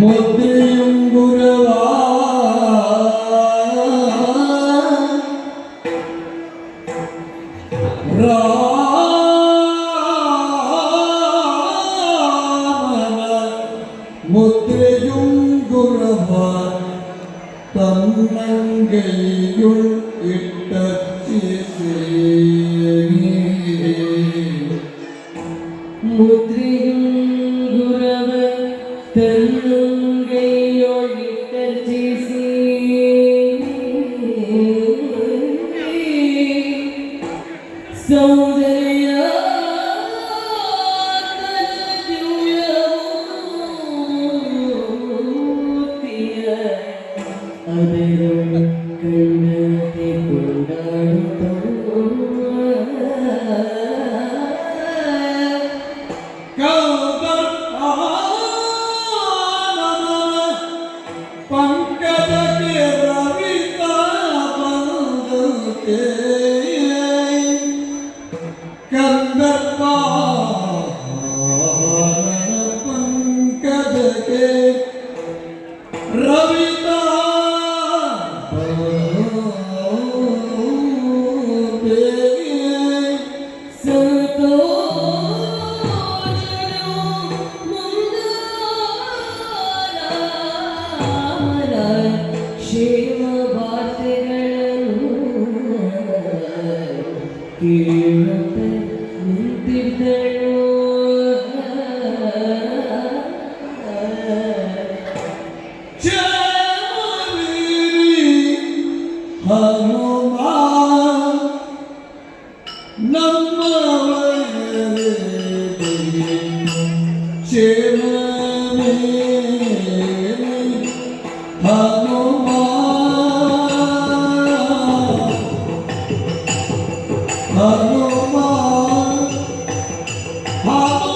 ಮುದ್ರೆಯುಂಗುರವಾ ರಾಮನ ಮುದ್ರೆಯುಂಗುರವ ತನ್ನಂಗೈಯುள் ಇಟ್ಟರ್ಚಿಸಿ ಮುದ್ರೆಯುಂಗುರವ ತನ್ನಂಗೈಯುள் ಇಟ್ಟರ್ಚಿಸಿ ಸೌಂದರ್ಯ ಅದರ ಕಣ್ಣತೆ ಕೊಂಡಾಡುತ್ತ ಪಂಕಜಕ್ಕೆ ರವಿತ ಬಂದತೆ ಕಂದರ್ಪ ಪಂಕಜಕ್ಕೆ ರವಿತ ಕ್ಷೇಮ ವಾರ್ತೆಗಳನ್ನು ಕೇಳುತ್ತ ನಿಂತಿದ್ದಳು. ಹನುಮ ನಮ್ಮ ಕ್ಷೇಮವೇ ಹನುಮ ಹನುಮ ಹನುಮ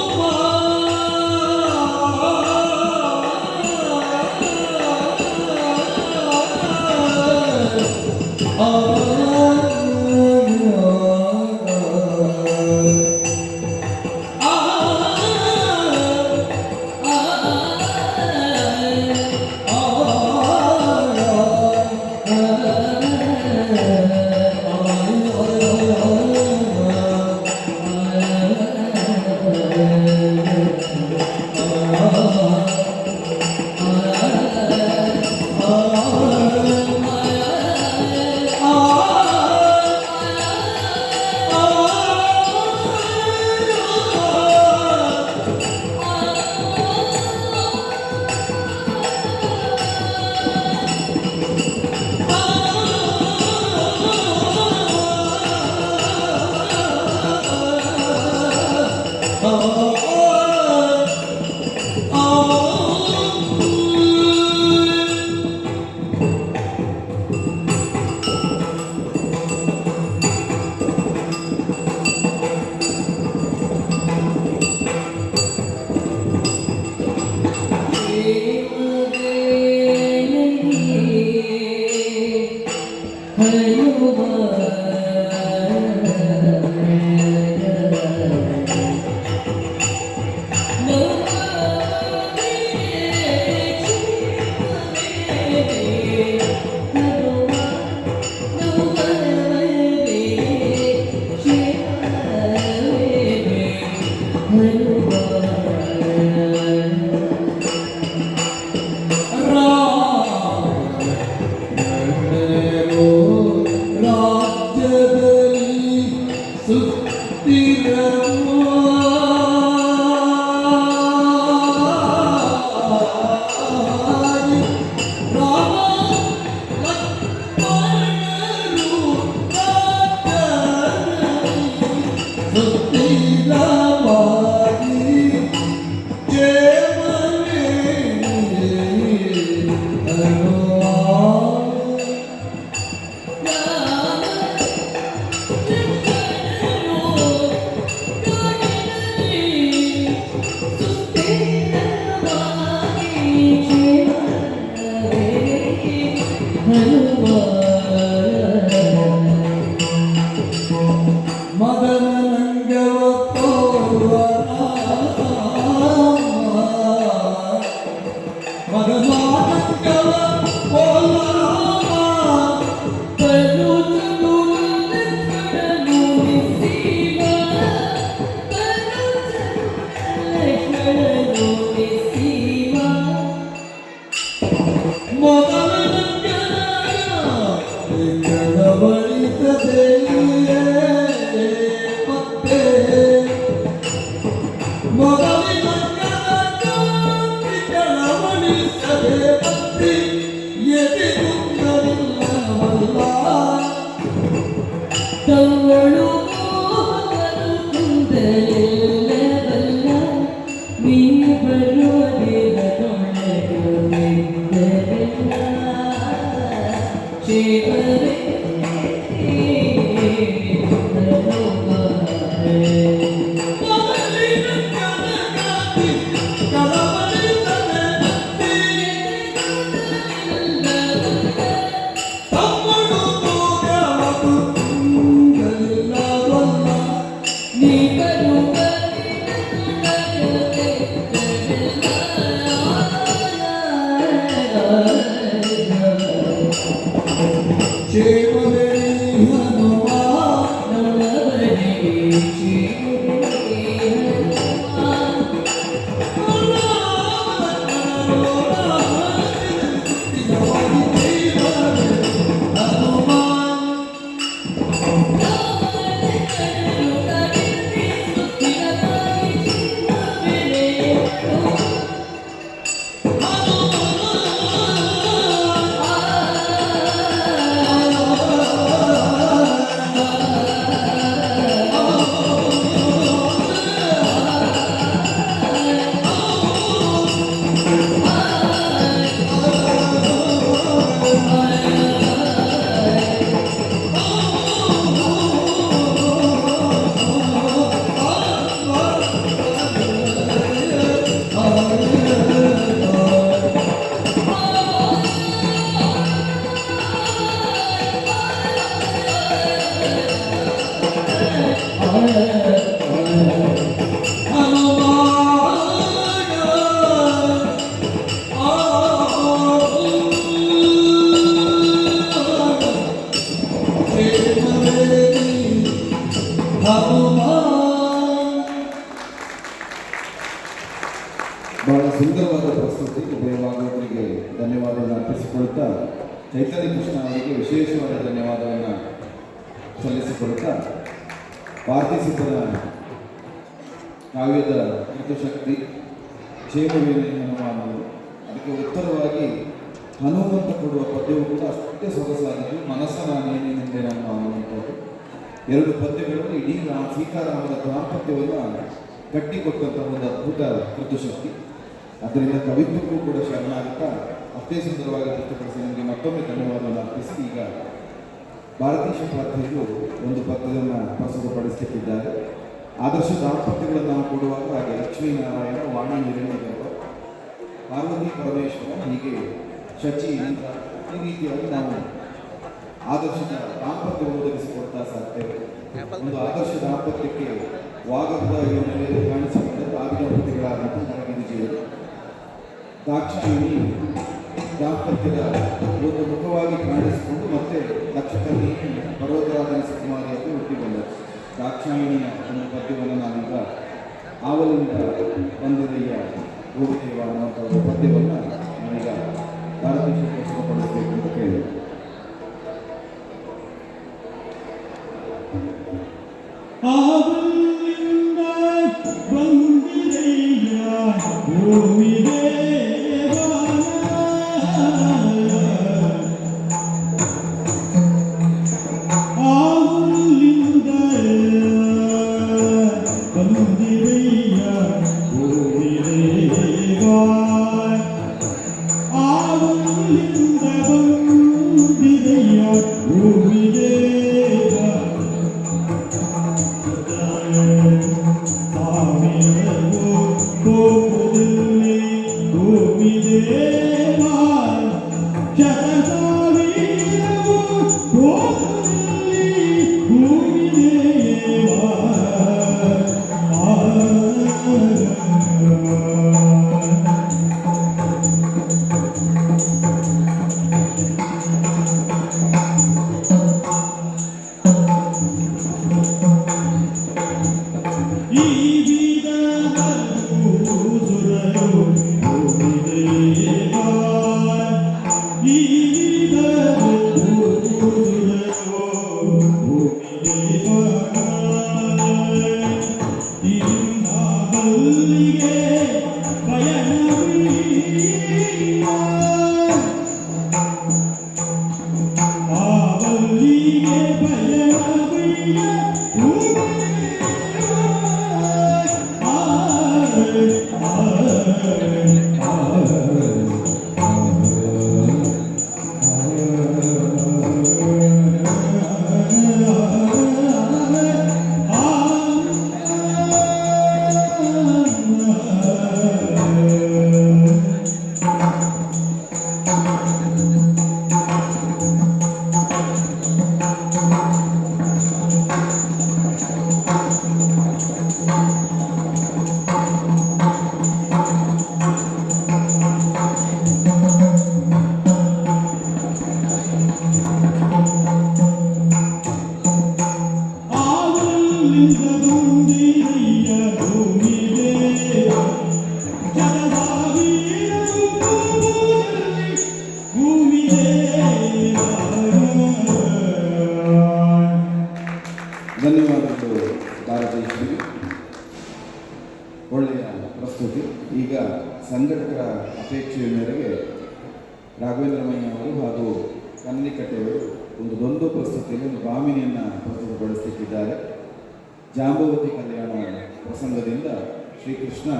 ತಮ್ಮಳು ಮೋಹವನ್ನು ಕುಂದಲಿಲ್ಲವಲ್ಲ, ನೀ ಬರುವ ದೇಹದೊಳಗೆ ಶಿವರೇ ಬಹಳ ಸುಂದರವಾದ ಪ್ರಸ್ತುತಿ. ದೇವಾಲಯಗಳಿಗೆ ಧನ್ಯವಾದವನ್ನು ಅರ್ಪಿಸಿಕೊಳ್ಳುತ್ತಾ, ಚೈತನ್ಯ ಕೃಷ್ಣ ಅವರಿಗೆ ವಿಶೇಷವಾದ ಧನ್ಯವಾದವನ್ನು ಸಲ್ಲಿಸಿಕೊಳ್ಳುತ್ತಾ, ಪಾರ್ಥಿಸಿದ್ದರ ಕಾವ್ಯದ ಋತುಶಕ್ತಿ ಕ್ಷೇಮವೇನೆ ಹನುಮಾನರು, ಅದಕ್ಕೆ ಉತ್ತರವಾಗಿ ಹನುಮಂತ ಕೊಡುವ ಪದ್ಯವು ಕೂಡ ಅಷ್ಟೇ ಸೊಗಸಾಗಿದ್ದು, ಮನಸ್ಸ ನಾನೇನೆಂದೆ ನಾನು ಅನ್ನುವಂಥದ್ದು. ಎರಡು ಪದ್ಯಗಳು ಇಡೀ ಸೀತಾರಾಮನ ದಾಂಪತ್ಯವನ್ನು ಕಟ್ಟಿಕೊಟ್ಟಂಥ ಒಂದು ಅದ್ಭುತ ಋತುಶಕ್ತಿ. ಅದರಿಂದ ಕವಿತ್ವಕ್ಕೂ ಕೂಡ ಶರಣಾಗುತ್ತಾ ಅಷ್ಟೇ ಸುಂದರವಾಗಿ ವ್ಯಕ್ತಪಡಿಸಿ ನನಗೆ ಮತ್ತೊಮ್ಮೆ ಧನ್ಯವಾದವನ್ನು ಅರ್ಪಿಸಿ, ಈಗ ಭಾರತೀಯ ಶತಾಬ್ದಿಯು ಒಂದು ಪದ್ಯವನ್ನು ಪ್ರಸ್ತುತಪಡಿಸುತ್ತಿದ್ದಾರೆ. ಆದರ್ಶ ದಾಂಪತ್ಯಗಳನ್ನು ನಾವು ಕೊಡುವಾಗ ಹಾಗೆ ಲಕ್ಷ್ಮೀನಾರಾಯಣ, ವಾಣಿ ಹಿರಣ್ಯಗರ್ಭ, ಪಾರ್ವತಿ ಪರಮೇಶ್ವರ, ಹೀಗೆ ಶಚಿ ಇಂದ್ರ, ಈ ರೀತಿಯಾಗಿ ನಾವು ಆದರ್ಶದ ದಾಂಪತ್ಯವನ್ನು ಒದಗಿಸಿಕೊಡ್ತಾ ಸಾಧ್ತೇವೆ. ಒಂದು ಆದರ್ಶ ದಾಂಪತ್ಯಕ್ಕೆ ವಾಗದ ಯೋಜನೆಯಲ್ಲಿ ಕಾಣಿಸಿಕೊಂಡದ್ದು ಆದಿದಂಪತಿಗಳಾದಂಥ ನರಗಿರಿಜಿಯರು. ದಾಕ್ಷಾಯಿಣಿ ದಾಂಪತ್ಯದ ಒಂದು ಮುಖವಾಗಿ ಕಾಣಿಸಿಕೊಂಡು ಮತ್ತೆ ದಕ್ಷಕರ್ಣಿ ಪರ್ವತರಾಜನ ಸುಕುಮಾರಿಯಾಗಿ ಹುಟ್ಟಿಕೊಂಡರು. ದಾಕ್ಷಾಯಿಣಿಯ ಒಂದು ಪದ್ಯವನ್ನು ನಾವೀಗ ಆವಲಿಂದ ಬಂದಿದೆಯ ಗೋವಿದೇವ ಅನ್ನುವಂಥ ಒಂದು ಪದ್ಯವನ್ನು ನಾವೀಗ ಭಾರತೀಯ ಪ್ರಸ್ತುತಪಡಿಸಬೇಕು ಅಂತ ಕೇಳಿದೆ. ಆವಲಿಂದ ಬಂದಿದೆಯ ಗೋವಿದೇವ, ಆವಲಿಂದ ಬಂದಿದೆಯ ಗೋವಿದೇವ, ಆವಲಿಂದ ಬಂದಿದೆಯ ಈಗ ಸಂಘಟಕರ ಅಪೇಕ್ಷೆಯ ಮೇರೆಗೆ ರಾಘವೇಂದ್ರಮಯ್ಯ ಅವರು ಹಾಗೂ ಕನ್ನಿಕಟ್ಟೆಯವರು ಒಂದು ದ್ವಂದ್ವ ಪ್ರಸ್ತುತಿಯಲ್ಲಿ ಒಂದು ಭಾಮಿನಿಯನ್ನು ಪ್ರಸ್ತುತಪಡಿಸಲಿಕ್ಕಿದ್ದಾರೆ. ಜಾಂಬವತಿ ಕಲ್ಯಾಣ ಪ್ರಸಂಗದಿಂದ ಶ್ರೀಕೃಷ್ಣ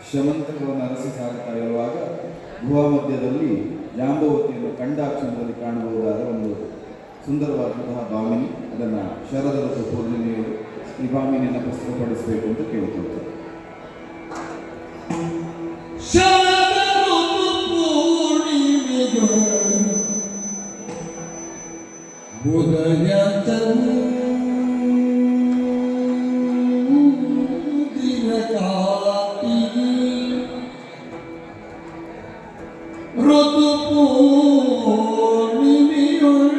ಶಮಂತಕವನ್ನು ಅರಸಿ ಸಾಗುತ್ತಾ ಇರುವಾಗ ಗುಹಾ ಮಧ್ಯದಲ್ಲಿ ಜಾಂಬವತಿಯನ್ನು ಕಂಡಾಕ್ಷಣದಲ್ಲಿ ಕಾಣಬಹುದಾದ ಒಂದು ಸುಂದರವಾದಂತಹ ಭಾಮಿನಿ. ಅದನ್ನು ಶರದ ಋತು ಪೂರ್ಣಿಮೆಯವರು ಈ ಭಾಮಿನಿಯನ್ನು ಪ್ರಸ್ತುತಪಡಿಸಬೇಕು ಅಂತ ಕೇಳ್ಕೊಳ್ತಾರೆ. ಉದಯ ಚಂದಿರ ಕಾಟಿಗೆ ಋತು ಪೂರ್ಣಿಮೆಯೊಳ್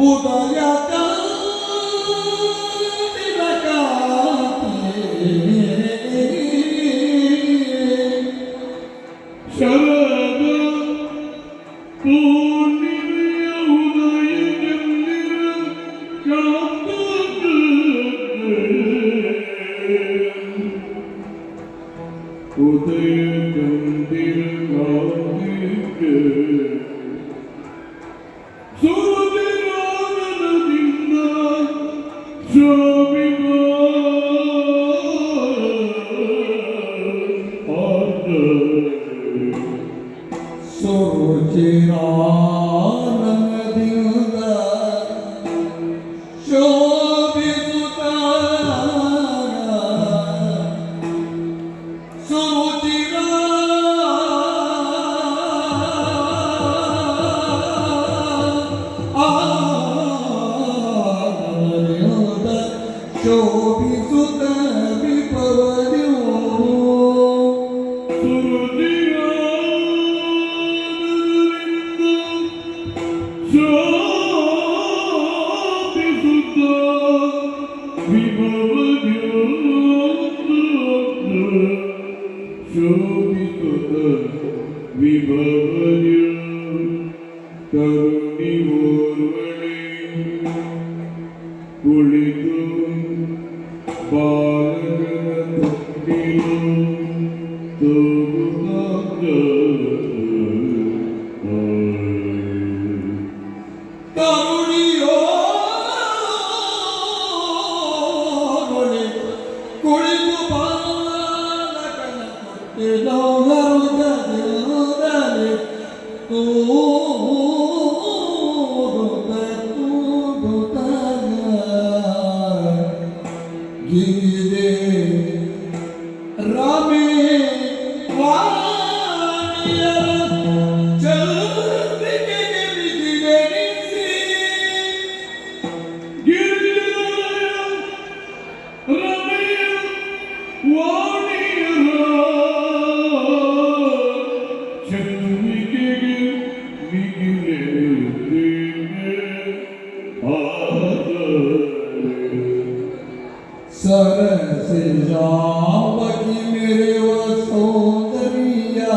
ಉದಯ ಚಂದಿರ ಕಾಟಿಗೆ ಶರದ ಪೂರ್ಣಿಮೆಯ ಉದಯದಲ್ಲಿರ ಕಾಂತದೆ ಉದಯ ಚಂದಿರ ಕಾಂತಿಗೆ ಸೂರ್ಯನಾಗನದಿಂದ ಶೋಭಿತ ಸುರುಚಿರಾನಂದದಿಂದ ಶೋಭಿಸುತ್ತ ಸುರುಚಿರ ಆನಂದದಿಂದ ಶೋಭಿಸುತ್ತ ವಿಪವರ್ಯೋ ವಿಭವರ್ಯ ಕರುಣಿ ಓರ್ವಳೆ ಕುಳಿತು ಬಾಲಕನ ತೊಟ್ಟಿಲು ಕರುಣಿಯೋ ಕುಳಿತು ಬಾಲಕನ ತೊಟ್ಟಿಲೋಗರುಗದಲ್ಲಿ ತೂಗುತ್ತ ಗಿದೆ ರಾಮೇ ವಾಣಿಯ ಚಂದ್ರಿಕೆಗೆ ಮಿತಿಗೆಣಿಸಿ सरस जावकी मेरे वो सौंदर्या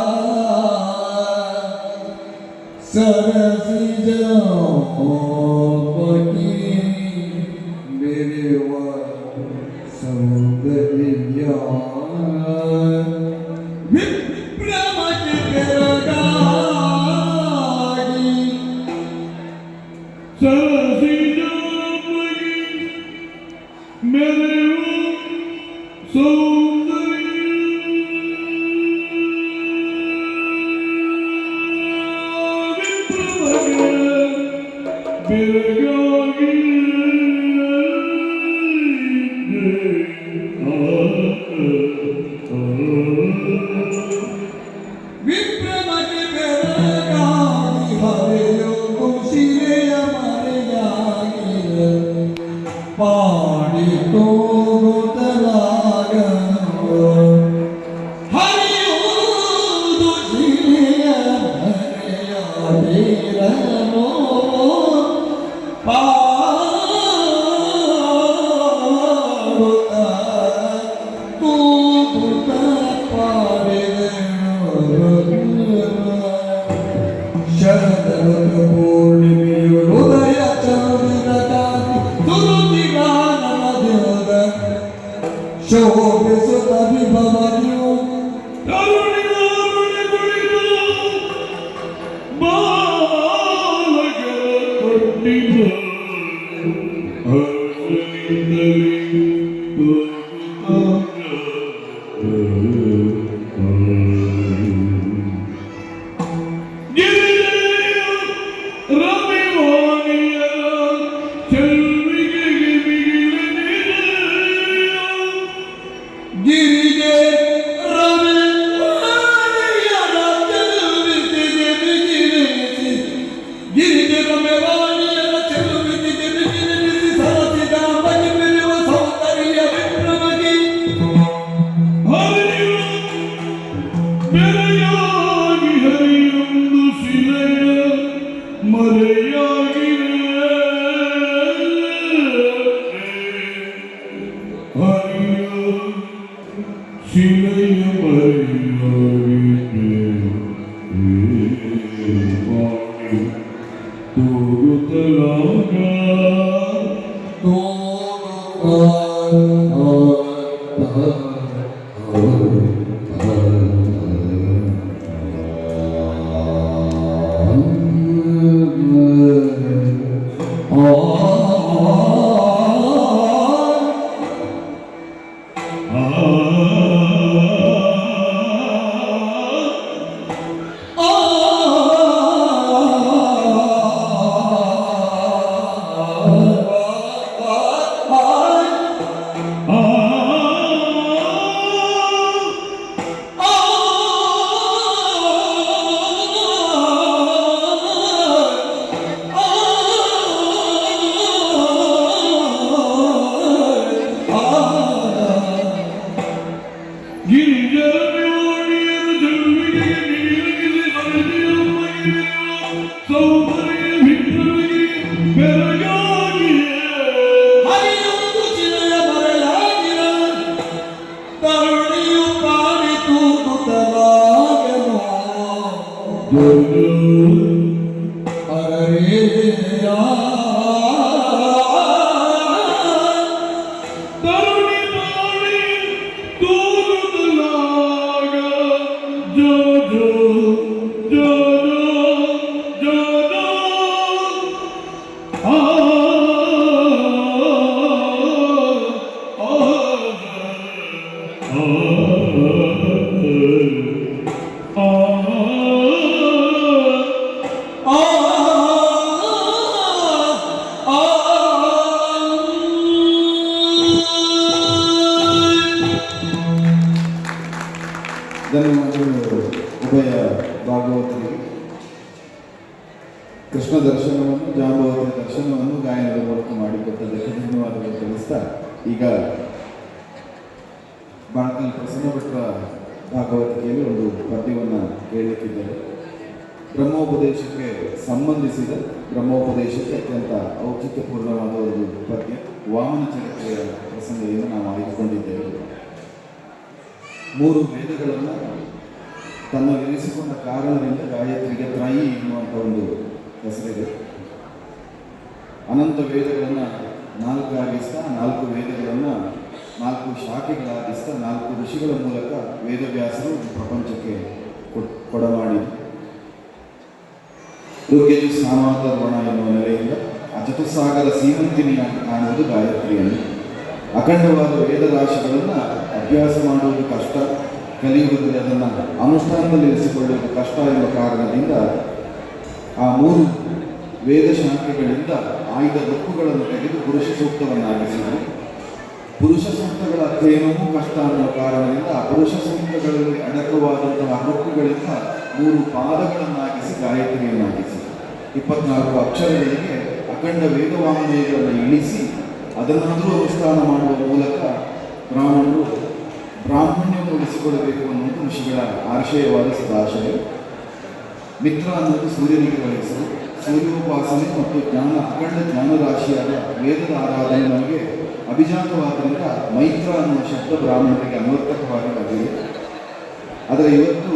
सरस जावकी मेरे वो सौंदर्या विप्रम के करगागी सरसी मेरे विप्रमति बेरगागी हरियो कुशिले हमारे जागी पानी तो गुतलागा हरियो कुशिले हमारे जागी रनो पाड़ुता तू ಗಿರಿಗೆ ರಮೆವಾಣಿಯರ ಚೆಲುವಿಗೆ ಬಿಗಿರಿಸಿ ಗಿರಿಗೆ ರಮೆವಾಣಿಯರ ಚೆಲುವಿಗೆ ಬಿಗಿರಿಸಿ ಸರಸಿದ ಬಗೆ ಬೆರೆಯುವ ಸೌಂದರ್ಯ ವಿಕ್ರಮಗಿ ಹರಿಯು ಬೆರೆಯಾಗಿ ಹರಿಯೊಂದು ಶಿಲೆಯ ಮರೆಯಾಗಿದೆ ಹರಿಯು ಶಿಲೆಯ ಮರೆಯಾಗಿದೆ ಮಾಡಿ ತೂಗುತ್ತಲಾಗ ಸೌಂದರ್ಯ ವಿಕ್ರಮಗಿ ಬೆರಗಾಗಿಯೇ ಹರಿಯೊಂದು ಚಿಲೆಯ ಮರೆಯಾಗಿರ ತರುಣಿಯು ಪಾಡಿ ತೂಗುತ್ತಲಾಗನು ಅರೆಯ ತರುಣಿ ಮಾಡಿ ತೂಗುತ್ತಲಾಗ ಜೋ ಜೋ ಜೋ ಜೋ ಜೋ ಆ ಧನ್ಯವಾದಗಳು ಉಭಯ ಭಾಗವತರಿಗೆ. ಕೃಷ್ಣ ದರ್ಶನವನ್ನು ಜಾಂಬವತಿಯ ದರ್ಶನವನ್ನು ಗಾಯನದ ಮೂಲಕ ಮಾಡಿಕೊಟ್ಟದಕ್ಕೆ ಧನ್ಯವಾದಗಳು ತಿಳಿಸ್ತಾ ಈಗ ಬಾಣಕಲ್ ಪ್ರಸನ್ನ ಭಟ್ರ ಭಾಗವತಿಕೆಯಲ್ಲಿ ಒಂದು ಪದ್ಯವನ್ನು ಕೇಳಲಿಕ್ಕಿದ್ದಾರೆ. ಬ್ರಹ್ಮೋಪದೇಶಕ್ಕೆ ಸಂಬಂಧಿಸಿದ ಬ್ರಹ್ಮೋಪದೇಶಕ್ಕೆ ಅತ್ಯಂತ ಔಚಿತ್ಯಪೂರ್ಣವಾದ ಒಂದು ಪದ್ಯ ವಾಮನ ಚರಿತ್ರೆಯ ಪ್ರಸಂಗದಿಂದ ನಾವು ಆಯ್ದುಕೊಂಡಿದ್ದೇವೆ. 3 ವೇದಗಳನ್ನು ತನ್ನಲ್ಲಿರಿಸಿಕೊಂಡ ಕಾರಣದಿಂದ ಗಾಯತ್ರಿಗೆ ತ್ರಯಿ ಎನ್ನುವಂಥ ಒಂದು ಹೆಸರಿದೆ. ಅನಂತ ವೇದಗಳನ್ನು 4 ಆಗಿಸ್ತಾ 4 ವೇದಗಳನ್ನು 4 ಶಾಖೆಗಳಾಗಿಸ್ತಾ 4 ಋಷಿಗಳ ಮೂಲಕ ವೇದವ್ಯಾಸರು ಪ್ರಪಂಚಕ್ಕೆ ಕೊಡಮಾಡಿ ಋಗ್ಯಜು ಸಾಮಾಧರ್ವಣ ಎನ್ನುವ ನೆಲೆಯಿಂದ ಆ ಚತುಸ್ಸಾಗರ ಸೀಮಂತಿನಿಯಾಗಿ ಕಾಣುವುದು ಗಾಯತ್ರಿಯನ್ನು. ಅಖಂಡವಾದ ವೇದರಾಶಿಗಳನ್ನು ಅಭ್ಯಾಸ ಮಾಡುವುದು ಕಷ್ಟ, ಕಲಿಯುಗದಲ್ಲಿ ಅದನ್ನು ಅನುಷ್ಠಾನದಲ್ಲಿ ಇರಿಸಿಕೊಳ್ಳುವುದು ಕಷ್ಟ ಎಂಬ ಕಾರಣದಿಂದ ಆ 3 ವೇದ ಶಾಖೆಗಳಿಂದ ಆಯ್ದ ಋಕ್ಕುಗಳನ್ನು ತೆಗೆದು ಪುರುಷ ಸೂಕ್ತವನ್ನಾಗಿಸಿದರು. ಪುರುಷ ಸೂಕ್ತಗಳ ಅಧ್ಯಯನವೂ ಕಷ್ಟ ಅನ್ನುವ ಕಾರಣದಿಂದ ಆ ಪುರುಷ ಸೂಕ್ತಗಳಲ್ಲಿ ಅಡಕವಾದಂತಹ ಋಕ್ಕುಗಳಿಂದ 3 ಪಾದಗಳನ್ನಾಗಿಸಿ ಗಾಯತ್ರಿಯನ್ನಾಗಿಸಿ 24 ಅಕ್ಷರಗಳಿಗೆ ಅಖಂಡ ವೇದವಾಂಗ್ಮಯಗಳನ್ನು ಇಳಿಸಿ ಅದನ್ನಾದರೂ ಅನುಷ್ಠಾನ ಮಾಡುವ ಮೂಲಕ ಬ್ರಾಹ್ಮಣರು ಬ್ರಾಹ್ಮಣ್ಯವನ್ನು ಉಳಿಸಿಕೊಳ್ಳಬೇಕು ಅನ್ನೋದು ಋಷಿಗಳ ಆಶಯವಾದ ಸದಾಶಯ. ಮಿತ್ರ ಅನ್ನೋದು ಸೂರ್ಯನಿಗೆ ವಹಿಸಲು ಸೂರ್ಯೋಪಾಸನೆ ಮತ್ತು ಜ್ಞಾನ ಅಖಂಡ ಜ್ಞಾನರಾಶಿಯಾದ ವೇದದ ಆರಾಧನೆ ನಮಗೆ ಅಭಿಜಾತವಾದ್ದರಿಂದ ಮೈತ್ರ ಅನ್ನುವ ಶಬ್ದ ಬ್ರಾಹ್ಮಣರಿಗೆ ಅನ್ವರ್ಥಕವಾಗಿ ಬಂದಿದೆ. ಆದರೆ ಇವತ್ತು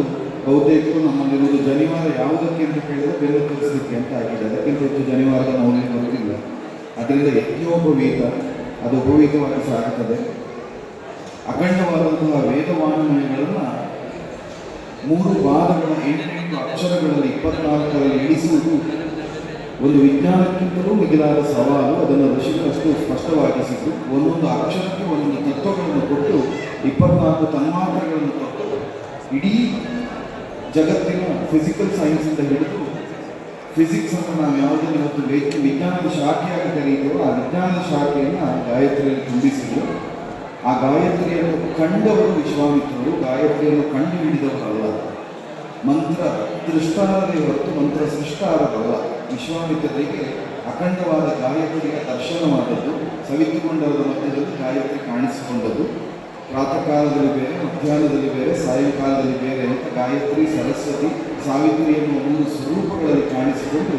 ಬಹುತೇಕರು ನಮ್ಮಲ್ಲಿರುವುದು ಜನಿವಾರ ಯಾವುದಕ್ಕೆ ಅಂತ ಕೇಳಿದರೆ ಬೆನ್ನು ತೋರಿಸಲಿಕ್ಕೆ ಅಂತ ಆಗಿದೆ. ಅದಕ್ಕಿಂತ ಹೆಚ್ಚು ಜನಿವಾರದ ಮೌಲ್ಯ ಗೊತ್ತಿಲ್ಲ. ಅದರಿಂದ ಯಜ್ಞೋಪವೀತ ಅದು ಉಪವೀತವಾಗಿ ಸಾಗುತ್ತದೆ. ಅಖಂಡವಾದಂತಹ ವೇದವಾಂಗ್ಮಯಗಳನ್ನು 3 ಪಾದಗಳ 8 ಅಕ್ಷರಗಳಲ್ಲಿ 24ರಲ್ಲಿ ಇಳಿಸುವುದು ಒಂದು ವಿಜ್ಞಾನಕ್ಕಿಂತಲೂ ಮಿಗಿಲಾದ ಸವಾಲು. ಅದನ್ನು ಋಷಿಗಳಷ್ಟು ಸ್ಪಷ್ಟವಾಗಿಸಿದ್ದು ಒಂದೊಂದು ಅಕ್ಷರಕ್ಕೆ ಒಂದೊಂದು ತತ್ವಗಳನ್ನು ಕೊಟ್ಟು 24 ತನ್ಮಾತ್ರೆಗಳನ್ನು ಕೊಟ್ಟು ಇಡೀ ಜಗತ್ತಿನ ಫಿಸಿಕಲ್ ಸೈನ್ಸಿಂದ ಹಿಡಿದು ಫಿಸಿಕ್ಸ್ ಅಂತ ನಾವು ಯಾವುದನ್ನು ಇವತ್ತು ವಿಜ್ಞಾನದ ಶಾಖೆಯಾಗಿ ಕರೀತೇವೋ ಆ ವಿಜ್ಞಾನದ ಶಾಖೆಯನ್ನು ಗಾಯತ್ರಿಯಲ್ಲಿ ತುಂಬಿಸಿದ್ರು. ಆ ಗಾಯತ್ರಿಯನ್ನು ಕಂಡವರು ವಿಶ್ವಾಮಿತ್ರರು, ಗಾಯತ್ರಿಯನ್ನು ಕಂಡು ಹಿಡಿದವರಲ್ಲ. ಮಂತ್ರ ದೃಷ್ಟಾರರೇ ಹೊರತು ಮಂತ್ರ ಸೃಷ್ಟಾರರಲ್ಲ. ವಿಶ್ವಾಮಿತ್ರರಿಗೆ ಅಖಂಡವಾದ ಗಾಯತ್ರಿಯ ದರ್ಶನವಾದದ್ದು, ಸವಿತುಕೊಂಡವರ ಮಧ್ಯದಲ್ಲಿ ಗಾಯತ್ರಿ ಕಾಣಿಸಿಕೊಂಡದ್ದು. ಪ್ರಾತಃ ಕಾಲದಲ್ಲಿ ಬೇರೆ, ಮಧ್ಯಾಹ್ನದಲ್ಲಿ ಬೇರೆ, ಸಾಯಂಕಾಲದಲ್ಲಿ ಬೇರೆ ಅಂತ ಗಾಯತ್ರಿ, ಸರಸ್ವತಿ, ಸಾವಿತ್ರಿ ಎನ್ನುವ 3 ಸ್ವರೂಪಗಳಲ್ಲಿ ಕಾಣಿಸಿಕೊಂಡು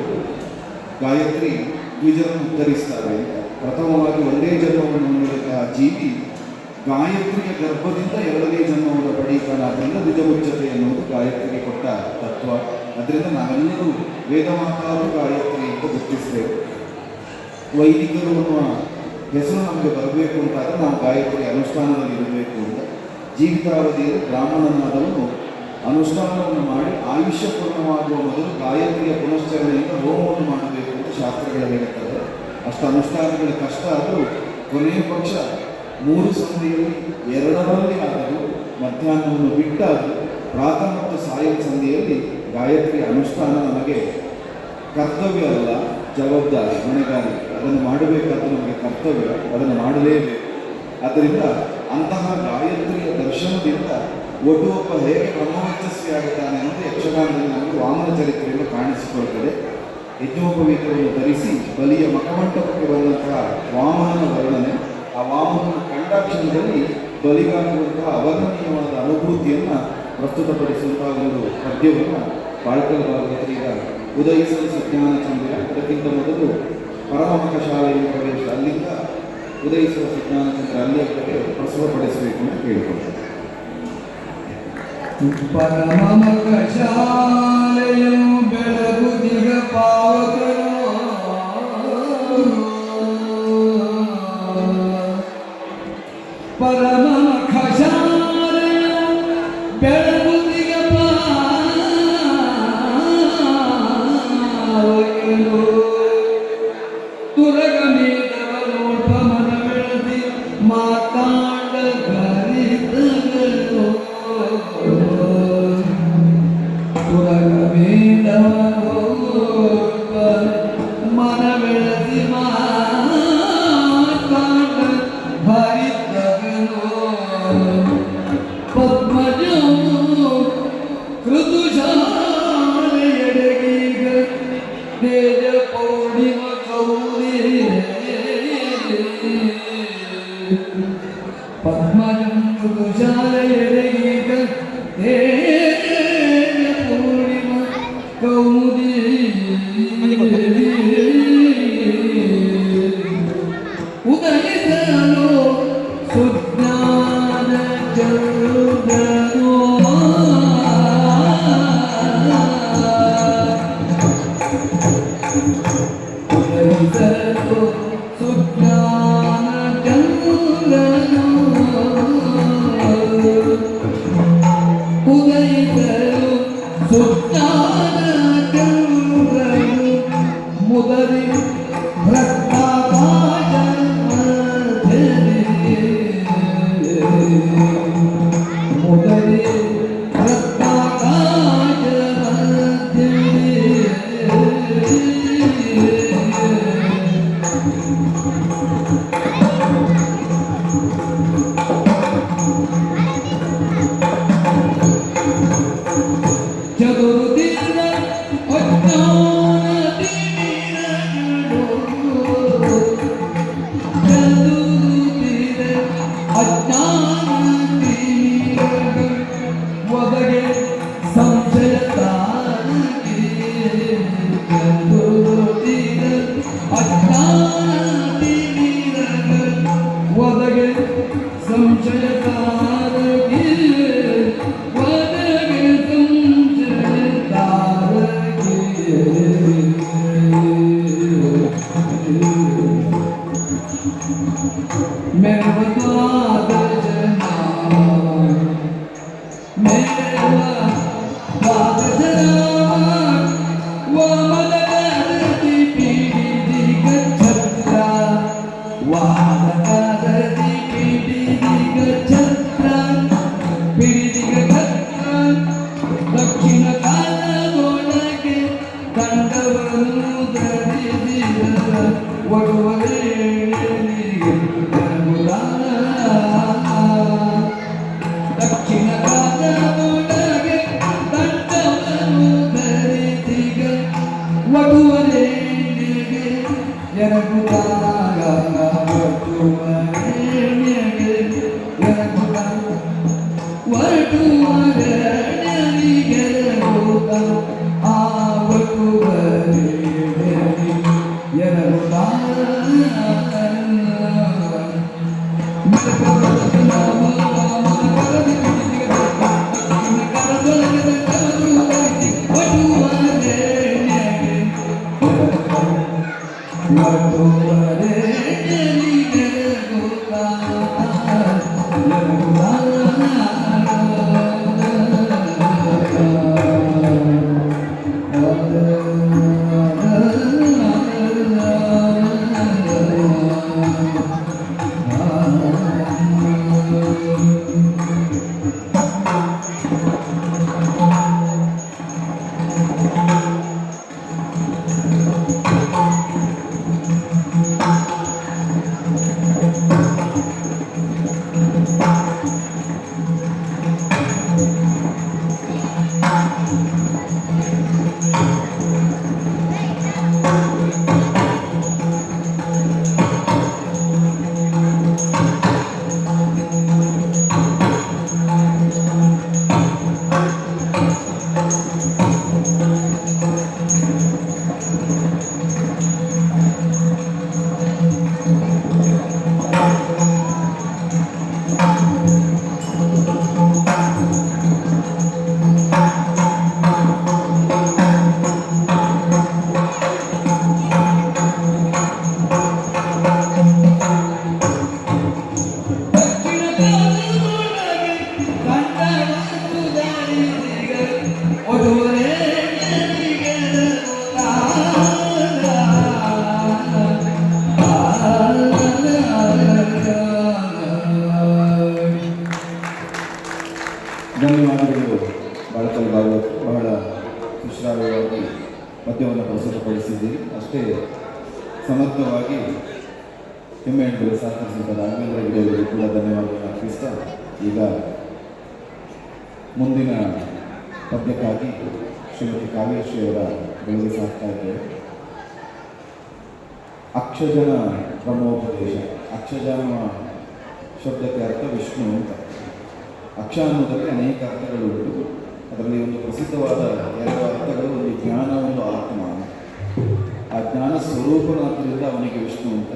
ಗಾಯತ್ರಿ ದ್ವಿಜರನ್ನು ಉದ್ಧರಿಸ್ತಾರೆ. ಪ್ರಥಮವಾಗಿ ಒಂದೇ ಜನ್ಮವನ್ನು ಹೊಂದಿದ ಜೀವಿ ಗಾಯತ್ರಿಯ ಗರ್ಭದಿಂದ 2ನೇ ಜನ್ಮವನ್ನು ಪಡೆಯುತ್ತಾನಾದ್ರಿಂದ ದ್ವಿಜಮುಚ್ಚತೆ ಎನ್ನುವುದು ಗಾಯತ್ರಿಗೆ ಕೊಟ್ಟ ತತ್ವ. ಅದರಿಂದ ನಾವೆಲ್ಲರೂ ವೇದಮಾತಾವು ಗಾಯತ್ರಿ ಅಂತ ಗುರುತಿಸ್ತೇವೆ. ವೈದಿಕರು ಅನ್ನುವ ಹೆಸರು ನಮಗೆ ಬರಬೇಕು ಅಂತಾದರೆ ನಾವು ಗಾಯತ್ರಿ ಅನುಷ್ಠಾನದಲ್ಲಿ ಇರಬೇಕು ಅಂತ. ಜೀವಿತಾವಧಿಯಲ್ಲಿ ಬ್ರಾಹ್ಮಣನಾದವನು ಅನುಷ್ಠಾನವನ್ನು ಮಾಡಿ ಆಯುಷ್ಯ ಪೂರ್ಣವಾಗುವ ಮೊದಲು ಗಾಯತ್ರಿಯ ಪುನಶ್ಚರಣೆಯಿಂದ ಹೋಮವನ್ನು ಮಾಡಬೇಕು ಅಂತ ಶಾಸ್ತ್ರಗಳು ಹೇಳುತ್ತದೆ. ಅಷ್ಟು ಅನುಷ್ಠಾನಗಳ ಕಷ್ಟ ಆದರೂ ಕೊನೆಯ ಪಕ್ಷ 3 ಸಂಧಿಯಲ್ಲಿ 2ರಲ್ಲಿ ಆದರೂ ಮಧ್ಯಾಹ್ನವನ್ನು ಬಿಟ್ಟಾದರೂ ಪ್ರಾತಃ ಮತ್ತು ಸಾಯಂ ಸಂಧಿಯಲ್ಲಿ ಗಾಯತ್ರಿ ಅನುಷ್ಠಾನ ನಮಗೆ ಕರ್ತವ್ಯ ಅಲ್ಲ, ಜವಾಬ್ದಾರಿ, ಹೊಣೆಗಾರಿಕೆ. ಅದನ್ನು ಮಾಡಬೇಕಾದ್ದು ನಮಗೆ ಕರ್ತವ್ಯ, ಅದನ್ನು ಮಾಡಲೇಬೇಕು. ಆದ್ದರಿಂದ ಅಂತಹ ಗಾಯತ್ರಿಯ ದರ್ಶನದಿಂದ ಒಬ್ಬ ಹೇಗೆ ಬ್ರಹ್ಮವರ್ಚಸ್ವಿ ಆಗುತ್ತಾನೆ ಅನ್ನೋದು ಯಕ್ಷಗಾನದಲ್ಲಿ ನಮಗೆ ವಾಮನ ಚರಿತ್ರೆಯನ್ನು ಕಾಣಿಸಿಕೊಳ್ತದೆ. ಯಜ್ಞೋಪವೀತವನ್ನು ಧರಿಸಿ ಬಲಿಯ ಮಕಮಂಟಪಕ್ಕೆ ಬಂದಂತಹ ವಾಮನನ ವರ್ಣನೆ, ಆ ವಾಮನನ ಕಂಡಾಕ್ಷಣದಲ್ಲಿ ಬಲಿಗಾಗುವಂತಹ ಅವರ್ಣನೀಯವಾದ ಅನುಭೂತಿಯನ್ನು ಪ್ರಸ್ತುತಪಡಿಸುವಂತಹ ಒಂದು ಪದ್ಯವನ್ನು ಬಾಳ್ಕಲ್ ಭಾಗವತರೀಗ ಉದಯಿಸಲು ಸುಜ್ಞಾನ ಚಂದ್ರ, ಅದಕ್ಕಿಂತ ಮೊದಲು ಪರಮಮಖ ಶಾಲೆಯ ಪ್ರವೇಶ, ಅಲ್ಲಿಂದ ಉದಯಿಸುವ ಸುಜ್ಞಾನ ಚಂದ್ರ ಅಲ್ಲಿಯ ಕಡೆ ಪ್ರಸ್ತುತಪಡಿಸಬೇಕು ಅಂತ ಕೇಳಿಕೊಳ್ತಾರೆ. ಪರಮಮಖ ಶಾಲೆಯು ಬೆಳಗುದಿಗ ಪಾವಕರು ಪರಮಮಖ ಶಾಲೆಯು ಬೆಳಗುದಿಗ ಪಾವಕರು ತುರಗಮೀದವನೋಟ ಮನ ಬೆಳೆದಿ ಮಾತಾಂಡ ಗರಿತಗಳು ತುರಗಮೀದವನೋಟ ಮನ ಬೆಳೆದಿ ಮಾತಾಂಡ ಹರಿತಗಳು ಪದ್ಮಜೋ ಋತುಶಾಲೆಯಡೆಗೀಗ ತೇಜ ಪೌರ್ಣಿಮ ಕೌರಿ ಪದ್ಮಜಂ ಋತುಶಾಲೆಯಡೆಗೀಗ ತೇಜ ಪೌರ್ಣಿಮ ಕೌರಿ ಉದಯಿಸಲು ಸುಜ್ಞಾನ ಚಂದ್ರನೋ ಉದಯಿಸಲು ಸುಜ್ಞಾನ ಚಂದ್ರನೋ ಉದಯಿಸಲು ಸುಜ್ಞಾನ ಚಂದ್ರನು ಮುದರಿ ಭ್ರಷ್ಟಾಚಾರ ಮುದರಿ ಚದುರುತ್ತಿದ್ದ ಒದಗೆ ಸಂಶಯ ಒದಗೆ ಸಂಶಯ ದಕ್ಷಿಣ ಕಾಲದೊಳಗೆ ದಂಡವನ್ನು ಧರಿಸಿದ ಒಡುವರೆ ಧನ್ಯವಾದಗಳು. ಬಾಳಕಲ್ ಭಾಗವತ್ ಬಹಳ ಸುಶ್ರಾವ್ಯವಾಗಿ ಪದ್ಯವನ್ನು ಪ್ರಸ್ತುತಪಡಿಸಿದ್ದೀರಿ. ಅಷ್ಟೇ ಸಮರ್ಥವಾಗಿ ಹೆಮ್ಮೆ ಎಣ್ಣಲು ಸಹಕರಿಸಿದ ರಾಘವೇಂದ್ರ ಗಿಡವರಿಗೆ ಕೂಡ ಧನ್ಯವಾದಗಳನ್ನು ಅರ್ಪಿಸ್ತಾ ಈಗ ಮುಂದಿನ ಪದ್ಯಕ್ಕಾಗಿ ಶ್ರೀಮತಿ ಕಾವ್ಯಶ್ರೀ ಅವರ ಬೆಳೆಗೆ ಸಾಕ್ತಾ ಇದ್ದೇವೆ. ಅಕ್ಷಜನ ಬ್ರಹ್ಮೋಪದೇಶ. ಅಕ್ಷಜನ ಶಬ್ದಕ್ಕೆ ಅರ್ಥ ವಿಷ್ಣು ಅಂತ. ಅಕ್ಷ ಅನ್ನೋದಕ್ಕೆ ಅನೇಕ ಅರ್ಥಗಳು ಉಂಟು. ಅದರಲ್ಲಿ ಒಂದು ಪ್ರಸಿದ್ಧವಾದ ಎರಡು ಅರ್ಥಗಳು, ಒಂದು ಜ್ಞಾನ, ಒಂದು ಆತ್ಮ. ಆ ಜ್ಞಾನ ಸ್ವರೂಪನಾದ್ದರಿಂದ ಅವನಿಗೆ ವಿಷ್ಣು ಅಂತ.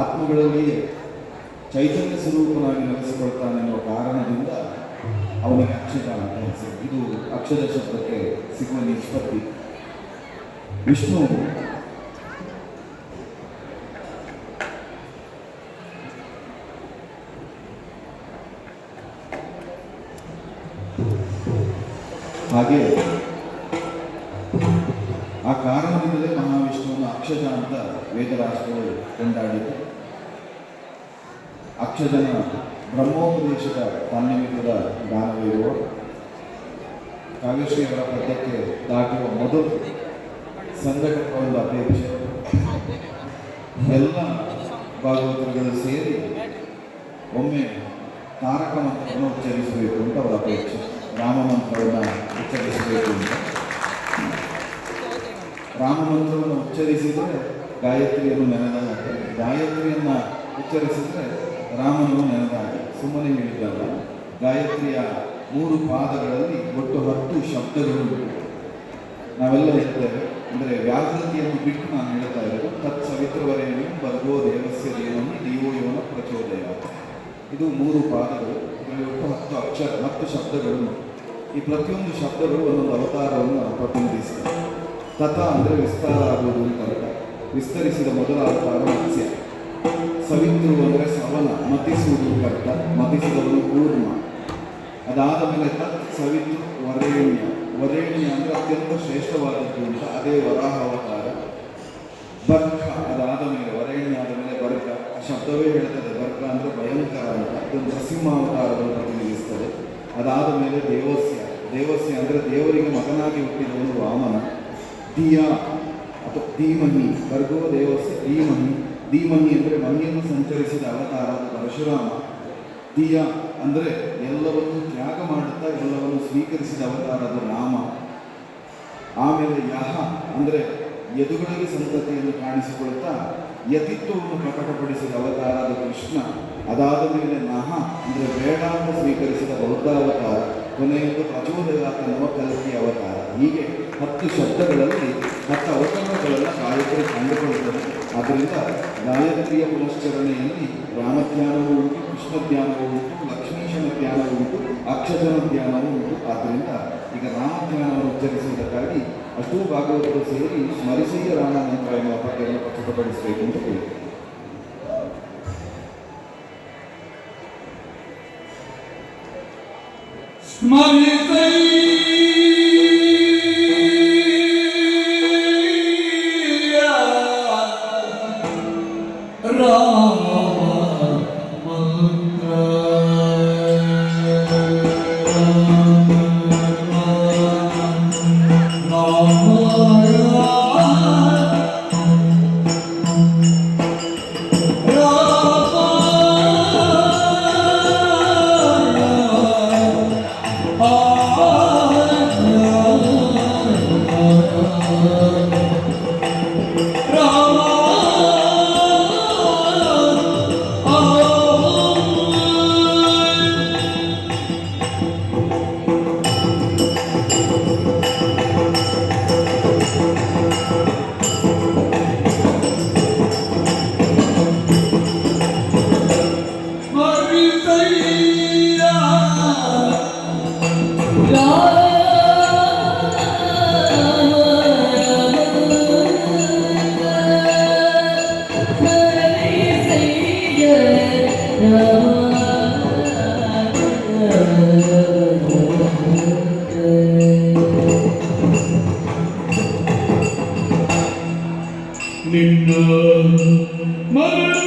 ಆತ್ಮಗಳಲ್ಲಿ ಚೈತನ್ಯ ಸ್ವರೂಪನಾಗಿ ನೆಲೆಸಿಕೊಳ್ತಾನೆ ಎನ್ನುವ ಕಾರಣದಿಂದ ಅವನಿಗೆ ಅಕ್ಷಜ ಅಂತ ಹೆಸರು. ಇದು ಅಕ್ಷರ ಶಬ್ದಕ್ಕೆ ಸಿಗುವ ನಿಷ್ಪತ್ತಿ. ವಿಷ್ಣು ಹಾಗೆ ಆ ಕಾರಣದಿಂದಲೇ ಮಹಾವಿಷ್ಣುವನ್ನು ಅಕ್ಷಜ ಅಂತ ವೇದರಾಷ್ಟ್ರಗಳು ಕೊಂಡಾಡಿತು. ಅಕ್ಷಜನ ಬ್ರಹ್ಮೋಪದೇಶದ ಪಾಂಡಿಮಿಕದ ಗಾನವಿರುವ ಕಾವ್ಯಶ್ರೀ ಅವರ ಪದ್ಯಕ್ಕೆ ದಾಟುವ ಮೊದಲು ಸಂಘಟಕ ಒಂದು ಅಪೇಕ್ಷೆ. ಎಲ್ಲ ಭಾಗವತರುಗಳು ಸೇರಿ ಒಮ್ಮೆ ತಾರಕ ಮಂತ್ರವನ್ನು ಉಚ್ಚರಿಸಬೇಕು ಅಂತ ಅವರ ಅಪೇಕ್ಷೆ. ರಾಮ ಮಂತ್ರವನ್ನು ಉಚ್ಚರಿಸಬೇಕು ಅಂತ. ರಾಮ ಮಂತ್ರವನ್ನು ಉಚ್ಚರಿಸಿದರೆ ಗಾಯತ್ರಿಯನ್ನು ನೆನೆದಾಗ, ಗಾಯತ್ರಿಯನ್ನು ಉಚ್ಚರಿಸಿದರೆ ರಾಮನನ್ನು ನೆನೆದಾಗ. ಸುಮ್ಮನೆ ಹೇಳಿದ್ದಲ್ಲ. ಗಾಯತ್ರಿಯ 3 ಪಾದಗಳಲ್ಲಿ ಒಟ್ಟು 10 ಶಬ್ದಗಳು ನಾವೆಲ್ಲ ಹೇಳ್ತೇವೆ. ಅಂದರೆ ವ್ಯಾಕೃತಿಯನ್ನು ಬಿಟ್ಟು ನಾನು ಹೇಳ್ತಾ ಇರೋದು. ತತ್ ಸವಿತೃವರೇಣ್ಯಂ ಭರ್ಗೋ ದೇವಸ್ಯ ಧೀಮಹಿ ಧಿಯೋ ಯೋ ನಃ ಪ್ರಚೋದಯಾತ್. ಇದು 3 ಪಾದಗಳು. ಇದರಲ್ಲಿ ಒಟ್ಟು 10 ಅಕ್ಷರ, 10 ಶಬ್ದಗಳು. ಈ ಪ್ರತಿಯೊಂದು ಶಬ್ದಗಳು ಒಂದೊಂದು ಅವತಾರವನ್ನು ಪ್ರತಿನಿಧಿಸಿದೆ. ತಥ ಅಂದರೆ ವಿಸ್ತಾರ ಆಗುವುದು ಅಂತ ಅರ್ಥ. ವಿಸ್ತರಿಸಿದ ಮೊದಲ ಅವತಾರ ಮತ್ಸ್ಯ. ಸವಿತೃ ಅಂದರೆ ಸವನ, ಮತಿಸುವುದು ಅರ್ಥ. ಮತಿಸಿದವನು ಕೂರ್ಮ. ಅದಾದ ಮೇಲೆ ತತ್ ಸವಿತೃ ವರೇಣ್ಯ. ವರೇಣ್ಯ ಅಂದರೆ ಅತ್ಯಂತ ಶ್ರೇಷ್ಠವಾದದ್ದು ಅಂತ. ಅದೇ ವರಾಹ ಅವತಾರ. ಬರ್ಗ ಅದಾದ ಮೇಲೆ, ವರೇಣ್ಯ ಆದ ಮೇಲೆ ಬರ್ಗ. ಆ ಶಬ್ದವೇ ಹೇಳ್ತದೆ. ಬರ್ಗ ಅಂದರೆ ಭಯಂಕರ ಅಂತ. ಅದೊಂದು ನರಸಿಂಹಾವತಾರವನ್ನು ಪ್ರತಿನಿಧಿಸ್ತದೆ. ಅದಾದ ಮೇಲೆ ದೇವಸ್ಯ. ದೇವಸ್ಯ ಅಂದರೆ ದೇವರಿಗೆ ಮಗನಾಗಿ ಹುಟ್ಟಿದವನು ವಾಮನ. ಧಿಯ ಅಥವಾ ಧೀಮಹಿ. ಭರ್ಗೋ ದೇವಸ್ಯ ಧೀಮಹಿ. ಧೀಮಹಿ ಅಂದರೆ ಮಹಿಯನ್ನು ಸಂಚರಿಸಿದ ಅವತಾರ ಪರಶುರಾಮ. ಧಿಯ ಅಂದರೆ ಎಲ್ಲವನ್ನು ತ್ಯಾಗ ಮಾಡುತ್ತಾ ಎಲ್ಲವನ್ನು ಸ್ವೀಕರಿಸಿದ ಅವತಾರದ ರಾಮ. ಆಮೇಲೆ ಯಹ ಅಂದರೆ ಯದುಗಳಿಗೆ ಸಂತತಿಯನ್ನು ಕಾಣಿಸಿಕೊಳ್ತಾ ಯತಿತ್ವವನ್ನು ಪ್ರಕಟಪಡಿಸಿದ ಅವತಾರದ ಕೃಷ್ಣ, ಅದಾದ ಮೇಲೆ ನಹ ಅಂದರೆ ಬೇಡ ಅಂತ ಸ್ವೀಕರಿಸಿದ ಬೌದ್ಧಾವತಾರ, ಕೊನೆಯದು ಪ್ರಚೋದಯಾತ ನವಕಲ್ಕಿ ಅವತಾರ. ಹೀಗೆ 10 ಶಬ್ದಗಳಲ್ಲಿ 10 ಅವತಾರಗಳನ್ನು ಗಾಯತ್ರಿ ಕಂಡುಕೊಳ್ಳುತ್ತದೆ. ಆದ್ದರಿಂದ ಗಾಯತ್ರಿಯ ಪುನಶ್ಚರಣೆಯಲ್ಲಿ ರಾಮಧ್ಯಾನವೂ ಉಂಟು, ಕೃಷ್ಣ ಧ್ಯಾನವೂ ಉಂಟು, ಲಕ್ಷ್ಮೀಶನ ಧ್ಯಾನವೂ ಉಂಟು, ಅಕ್ಷಜನ ಧ್ಯಾನವೂ ಉಂಟು. ಆದ್ದರಿಂದ ಈಗ ರಾಮಧ್ಯಾನವನ್ನು ಉಚ್ಚರಿಸುವುದಕ್ಕಾಗಿ ಅಷ್ಟೂ ಭಾಗವತರು ಸೇರಿ ಸ್ಮರಿಸೀಯ ರಾಮ ಮಂತ್ರ ಎಂಬ ಪದ್ಯವನ್ನು ಪ್ರಸ್ತುತಪಡಿಸಬೇಕು ಅಂತ ಕೇಳಿ. ನಿನ್ನ ಮರಳು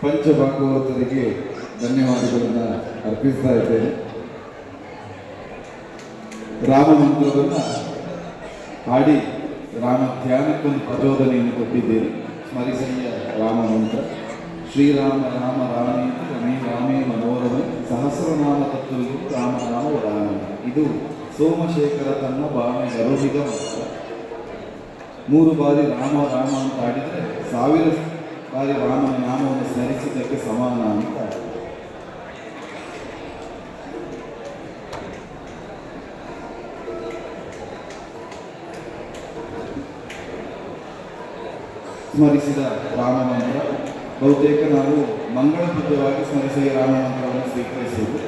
ಪಂಚಭಾಗವತರಿಗೆ ಧನ್ಯವಾದಗಳನ್ನು ಅರ್ಪಿಸ್ತಾ ಇದ್ದೇನೆ. ರಾಮ ಮಂತ್ರವನ್ನು ಹಾಡಿ ರಾಮ ಧ್ಯಾನಕ್ಕೊಂದು ಪ್ರಚೋದನೆಯನ್ನು ಕೊಟ್ಟಿದ್ದೇನೆ. ಸ್ಮರಿಸಯ್ಯ ರಾಮ ಮಂತ್ರ. ಶ್ರೀರಾಮ ರಾಮ ರಾಮೇತಿ ರಮೇ ರಾಮೇ ಮನೋರಮೆ ಸಹಸ್ರನಾಮ ತತ್ವವು ರಾಮ ರಾಮ ರಾಮ. ಇದು ಸೋಮಶೇಖರ ತನ್ನ ಬಾಣೆ ಗರುಡಿಗ ಮಂತ್ರ. 3 ಬಾರಿ ರಾಮ ರಾಮ ಅಂತ ಆಡಿದರೆ 1000 ಬಾರಿ ರಾಮನ ನಾಮವನ್ನು ಸ್ಮರಿಸಿದ್ದಕ್ಕೆ ಸಮಾನ ಅಂತ. ಸ್ಮರಿಸಿದ ರಾಮ ಮಂತ್ರ ಬಹುತೇಕ ನಾವು ಮಂಗಳಬದ್ಧವಾಗಿ ಸ್ಮರಿಸಿದ ರಾಮ ಮಂತ್ರವನ್ನು ಸ್ವೀಕರಿಸುವುದು.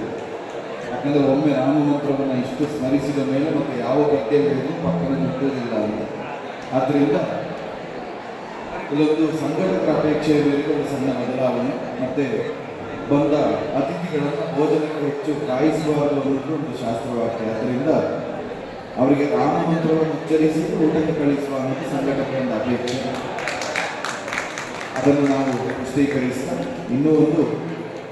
ಯಾಕಂದರೆ ಒಮ್ಮೆ ರಾಮ ಮಂತ್ರವನ್ನು ಇಷ್ಟು ಸ್ಮರಿಸಿದ ಮೇಲೆ ಮತ್ತೆ ಯಾವ ಗದ್ದೆಗಳಿಗೂ ಪಕ್ಕನ ಮುಟ್ಟುವುದಿಲ್ಲ ಅಂತ. ಆದ್ದರಿಂದ ಇಲ್ಲೊಂದು ಸಂಘಟಕರ ಅಪೇಕ್ಷೆಯ ಮೇರೆಗೆ ಒಂದು ಸಣ್ಣ ಬದಲಾವಣೆ, ಮತ್ತೆ ಬಂದ ಅತಿಥಿಗಳನ್ನು ಭೋಜನಕ್ಕೆ ಹೆಚ್ಚು ಕಾಯಿಸಬಾರದು ಅನ್ನೋದು ಒಂದು ಶಾಸ್ತ್ರವಾಕ್ಯ. ಆದ್ದರಿಂದ ಅವರಿಗೆ ರಾಮ ಮಂತ್ರವನ್ನು ಉಚ್ಚರಿಸಿ ಊಟಕ್ಕೆ ಕಳಿಸುವ ಅನ್ನೋದು ಸಂಘಟಕರ ಒಂದು ಅಪೇಕ್ಷೆ. ಅದನ್ನು ನಾವು ಪುಷ್ಟೀಕರಿಸ್ತಾ ಇನ್ನೂ ಒಂದು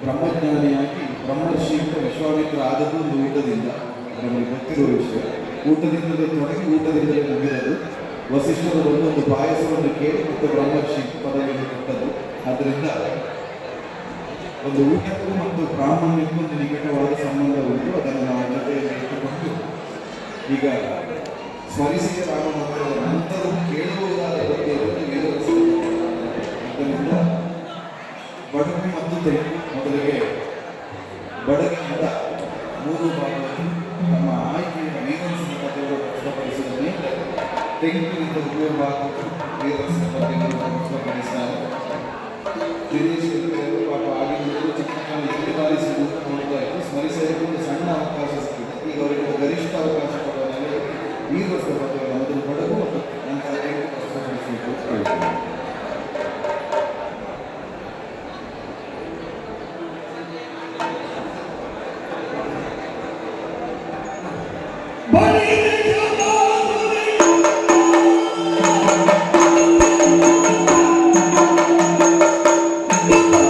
ಬ್ರಹ್ಮಜ್ಞಾನಿಯಾಗಿ ಬ್ರಹ್ಮರ್ಷಿ ವಿಶ್ವಾಮಿತ್ರ ಆದದ್ದು ಒಂದು ಊಟದಿಂದ. ನಮಗೆ ಗೊತ್ತಿರುವ ವಿಷಯ. ಊಟದಿಂದಲೇ ತೊಡಗಿ ಊಟದಿಂದಲೇ ಮುಗಿದದು. ವಸಿಷ್ಠರು ಒಂದೊಂದು ಪಾಯಸವನ್ನು ಕೇಳಿ ಮತ್ತು ಬ್ರಹ್ಮರ್ಷಿ ಪದವಿಯನ್ನು ಕೊಟ್ಟದ್ದು. ಆದ್ದರಿಂದ ಒಂದು ಊಟಕ್ಕೂ ಮತ್ತು ಬ್ರಾಹ್ಮಣ್ಯಕ್ಕೂ ಒಂದು ನಿಕಟವಾದ ಸಂಬಂಧ ಉಂಟು. ಅದನ್ನು ನಾವು ಜೊತೆಯಲ್ಲಿ ಇಟ್ಟುಕೊಂಡು ಈಗ ಸ್ಮರಿಸಿದ ರಾಮ ಮಂತ್ರದ ನಂತರ ಕೇಳುವುದಾದ ಬಗ್ಗೆ ಆದ್ದರಿಂದ ಬಡಗು ಮತ್ತು ತೆಲುಗು ಮೊದಲಿಗೆ ಬಡಗಿನಿಂದ 3 ಭಾಗವನ್ನು ನಮ್ಮ ಆಯ್ಕೆಯ ವೀರರಸನ ಕಥೆಗಳು ವ್ಯಕ್ತಪಡಿಸಿದ ಮೇಲೆ ತೆಲುಗಿನಿಂದ ಉಪಯೋಗ ಆಗುವುದು ವೀರರಸನ ಕಥೆಗಳು ವ್ಯಕ್ತಪಡಿಸಿದ್ದಾರೆ. ವಿದೇಶಿಗಳು ಪಾಪ ಆಗಿದ್ದು ಚಿಕ್ಕಮಕ್ಕಳು ಎಲ್ಲಿ ಬಾರಿಸಿದ್ದು ನೋಡ್ತಾ ಇದ್ದು ಸ್ಮರಿಸಲಿಕ್ಕೆ ಒಂದು ಸಣ್ಣ ಅವಕಾಶ ಸಿಕ್ಕಿದೆ. ಈಗ ಅವರಿಗೆ ಗರಿಷ್ಠ ಅವಕಾಶ ಕೊಡುವ ಮೇಲೆ ವೀರರಸನ ಕಥೆಗಳು ಮೊದಲು ಬಡಗು ಮತ್ತು ನಂತರ ತೆಲುಗು ವ್ಯಕ್ತಪಡಿಸಲಿಕ್ಕೆ Bye.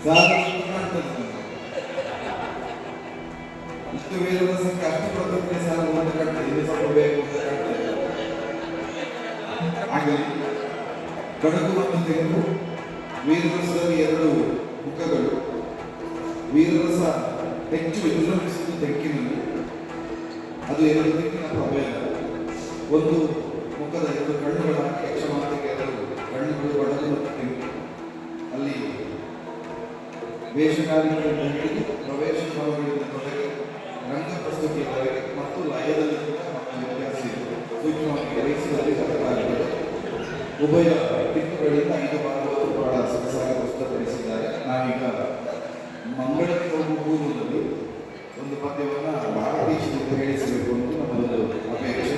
ಸಾಲುಗಳು ಕಾಣ್ತದೆ ನಮ್ಗೆ. ಇಷ್ಟು ವೀರರಸಕ್ಕೆ ಅಷ್ಟು ಪ್ರತಿಕ್ರಿಯೆ ಸಾಲು ಒಂದು ಕಾಣ್ತದೆ, ಇದು ಸ್ವಲ್ಪ ಬೇಕು ಅಂತ ಕಾಣ್ತದೆ. ಆಗಲಿ ಕಡಗು ಮತ್ತು ತೆಂಗು ವೀರರಸದಲ್ಲಿ ಎರಡು ಮುಖಗಳು. ವೀರರಸ ಹೆಚ್ಚು ವಿಜೃಂಭಿಸುವುದು ತೆಕ್ಕಿನಲ್ಲಿ, ಅದು ಎರಡು ದಿಕ್ಕಿನ ಅಭೇದ. ಒಂದು ಮುಖದ ಎರಡು ಕಣ್ಣುಗಳಾಗಿ ಯಕ್ಷಮಾತೆಗೆ ಎರಡು ಕಣ್ಣುಗಳು ಕಡಗು ಮತ್ತು ತೆಂಗು. ಅಲ್ಲಿ ವೇಷಕಾರಿಗಳಿಂದ ಹಿಡಿದು ಪ್ರವೇಶ ಭಾವಗಳಿಂದ ತೊಡಗಿ ರಂಗ ಪ್ರಸ್ತುತಿಯವರೆಗೆ ಮತ್ತು ಲಯದಲ್ಲಿ ಕೂಡ ನಮ್ಮ ವ್ಯತ್ಯಾಸ ಇದೆ. ಸೂಕ್ಷ್ಮವಾಗಿ ಗ್ರಹಿಸುವಲ್ಲಿ ಕಥೆಗಾರರು ಉಭಯ ದಿಕ್ಕುಗಳಿಂದ 5 ಭಾಗವತು ಬಹಳ ಸೊಗಸಾಗಿ ಪ್ರಸ್ತುತಪಡಿಸಿದ್ದಾರೆ. ನಾವೀಗ ಮಂಗಳಕ್ಕೆ ಹೋಗುವ ಪೂರ್ವದಲ್ಲಿ ಒಂದು ಪದ್ಯವನ್ನು ಭಾರತೀಶದಿಂದ ಹೇಳಿಸಬೇಕು ಅಂತ ನಮ್ಮದೊಂದು ಅಪೇಕ್ಷೆ.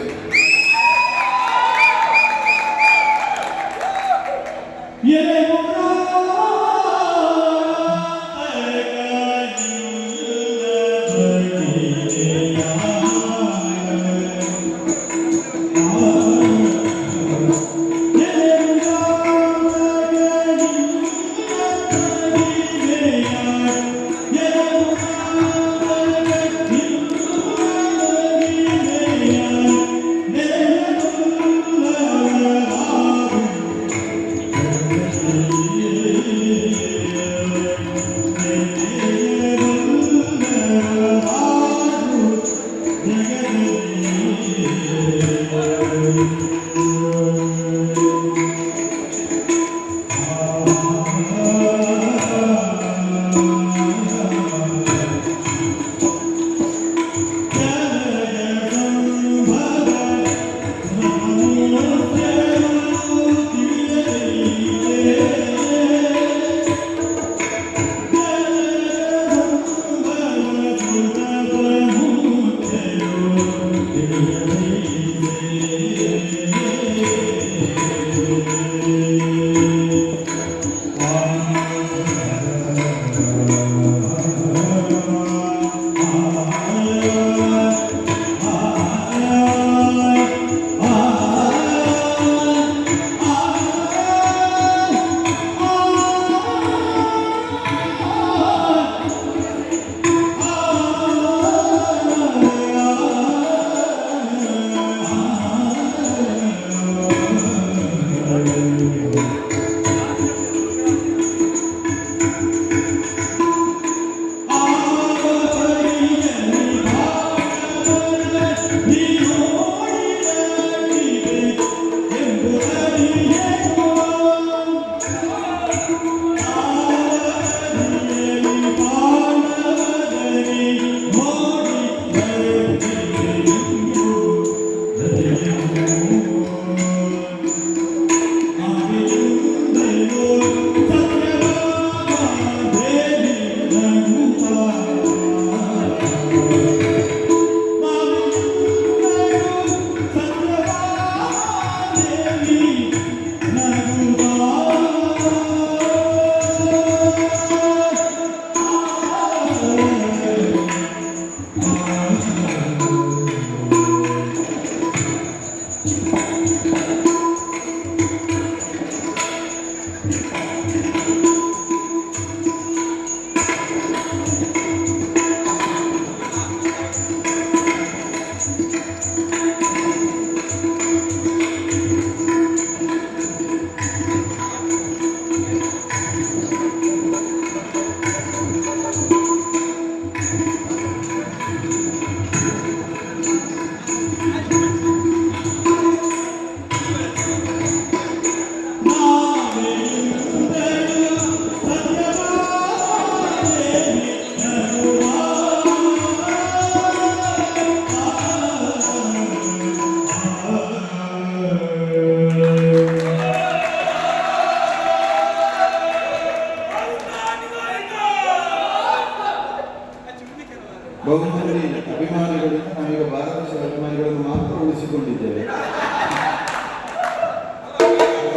ಬಹುಮಂದಿ ಅಭಿಮಾನಿಗಳಿಂದ ನಾವೀಗ ಭಾರತ ಅಭಿಮಾನಿಗಳನ್ನು ಮಾತ್ರ ಉಳಿಸಿಕೊಂಡಿದ್ದೇವೆ.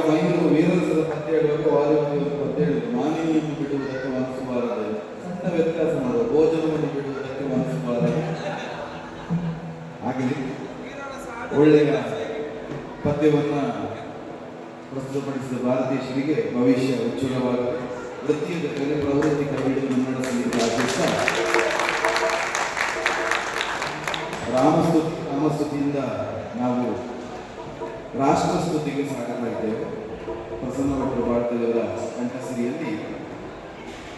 ಮೈಸೂರು ವೀರರಸದ ಪದ್ಯ ಹೇಳುವಾಗ ವಾದಿವಾದಿಗಳು ಪದ್ಯ ಹೇಳಿದ್ರು, ಮಾನಿನಿಯನ್ನು ಬಿಡುವುದಕ್ಕೆ ಮನಸ್ಸು ಸಣ್ಣ ವ್ಯತ್ಯಾಸ ಮಾಡುವ, ಭೋಜನವನ್ನು ಬಿಡುವುದಕ್ಕೆ ಮನಸ್ಸು ಬಾರದು. ಆಗಲಿ, ಒಳ್ಳೆಯ ಪದ್ಯವನ್ನ ಪ್ರಸ್ತುತಪಡಿಸಿದ ಭಾರತೀಶರಿಗೆ ಭವಿಷ್ಯ ಉಜ್ವಲವಾಗಲಿ. ವೃತ್ತಿಯ ಕಲೆ ಪ್ರವೃತ್ತಿ ಕೈಬಿಡಲು ಮುನ್ನಡೆಸಲಿಕ್ಕೆ ಆಶಿಸ್ತಾ ರಾಮಸ್ತುತಿಯಿಂದ ನಾವು ರಾಷ್ಟ್ರಸ್ತುತಿಗೆ ಸಾಗುತ್ತಾ ಇದ್ದೇವೆ. ಪ್ರಸನ್ನ ಭಟ್ರು ಭಾರತದವರ ಕಂಠಸಿರಿಯಲ್ಲಿ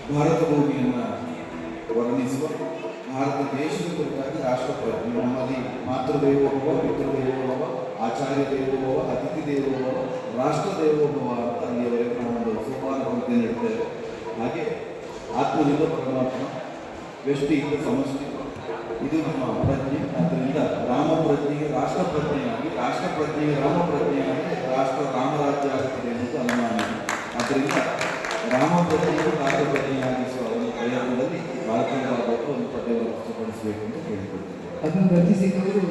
ಭಾರತ ಭೂಮಿಯನ್ನು ವರ್ಣಿಸುವ ಭಾರತ ದೇಶದ ಕುರಿತಾಗಿ ರಾಷ್ಟ್ರಪತಿ ನಮ್ಮಲ್ಲಿ ಮಾತೃದೇವೋಭವ, ಪಿತೃದೇವೋಭವ, ಆಚಾರ್ಯ ದೇವೋಭವ, ಅತಿಥಿ ದೇವೋಭವ, ರಾಷ್ಟ್ರ ದೇವೋಭವ ಅಂತ ಅಲ್ಲಿಯವರೆಗೆ ನಾವೊಂದು ಸೋಪಾನ ಪಂಕ್ತಿ ನೀಡ್ತೇವೆ. ಹಾಗೆ ಆತ್ಮದಿಂದ ಪರಮಾತ್ಮ, ವ್ಯಷ್ಟಿಯಿಂದ ಸಮಷ್ಟಿ, ಇದು ನಮ್ಮ ಪ್ರಜ್ಞೆ. ಆದ್ದರಿಂದ ರಾಮ ಪ್ರಜ್ಞೆಗೆ ರಾಷ್ಟ್ರ ಪ್ರಜ್ಞೆಯಾಗಿ, ರಾಷ್ಟ್ರ ಪ್ರಜ್ಞೆಗೆ ರಾಮ ಪ್ರಜ್ಞೆಯಾಗಿ ರಾಷ್ಟ್ರ ರಾಮರಾಜ್ಯ ಆಗುತ್ತದೆ ಎನ್ನುವುದು ಅನುಮಾನ. ಆದ್ದರಿಂದ ರಾಮ ಪ್ರಜ್ಞೆಯನ್ನು ರಾಷ್ಟ್ರ ಪ್ರಜ್ಞೆಯಾಗಿಸುವ ಒಂದು ಪ್ರಯತ್ನದಲ್ಲಿ ಭಾರತೀಯ ಭಾಗವತ ಒಂದು ಪದ್ಯವನ್ನು ವ್ಯಕ್ತಪಡಿಸಬೇಕು ಅಂತ ಕೇಳಿಕೊಳ್ತೇವೆ. ಅದನ್ನು ರಚಿಸಿದವರು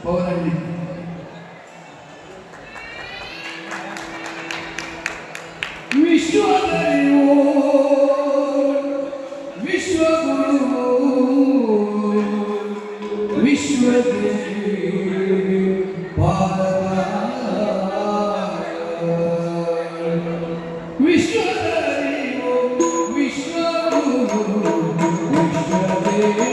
ಪೌರಾಣಿಕ ವಿಶ್ವದೈವೋ ವಿಶ್ವಗುರು ವಿಶ್ವದೇವಿ ವಿಶ್ವದೈವೋ ವಿಶ್ವಗುರು ವಿಶ್ವದೇವಿ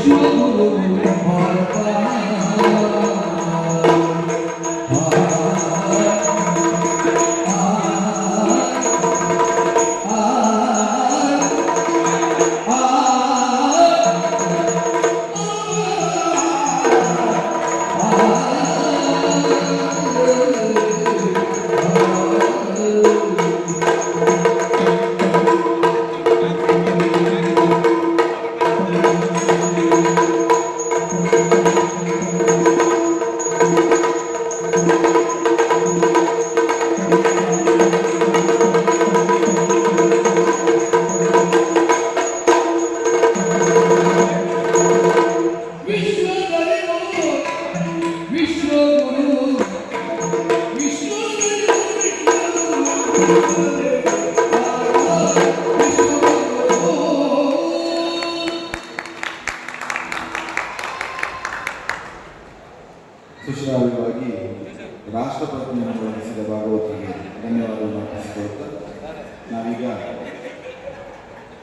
ವಿಶ್ವಗುರು ಭಾರತ ಸುಶ್ರಾವ್ಯವಾಗಿ ರಾಷ್ಟ್ರಪತಿಯನ್ನು ಒಳಗಿಸಿದ ಭಾಗವತರಿಗೆ ಧನ್ಯವಾದವನ್ನು ಅರ್ಪಿಸಿಕೊಳ್ಳುತ್ತಾ ನಾವೀಗ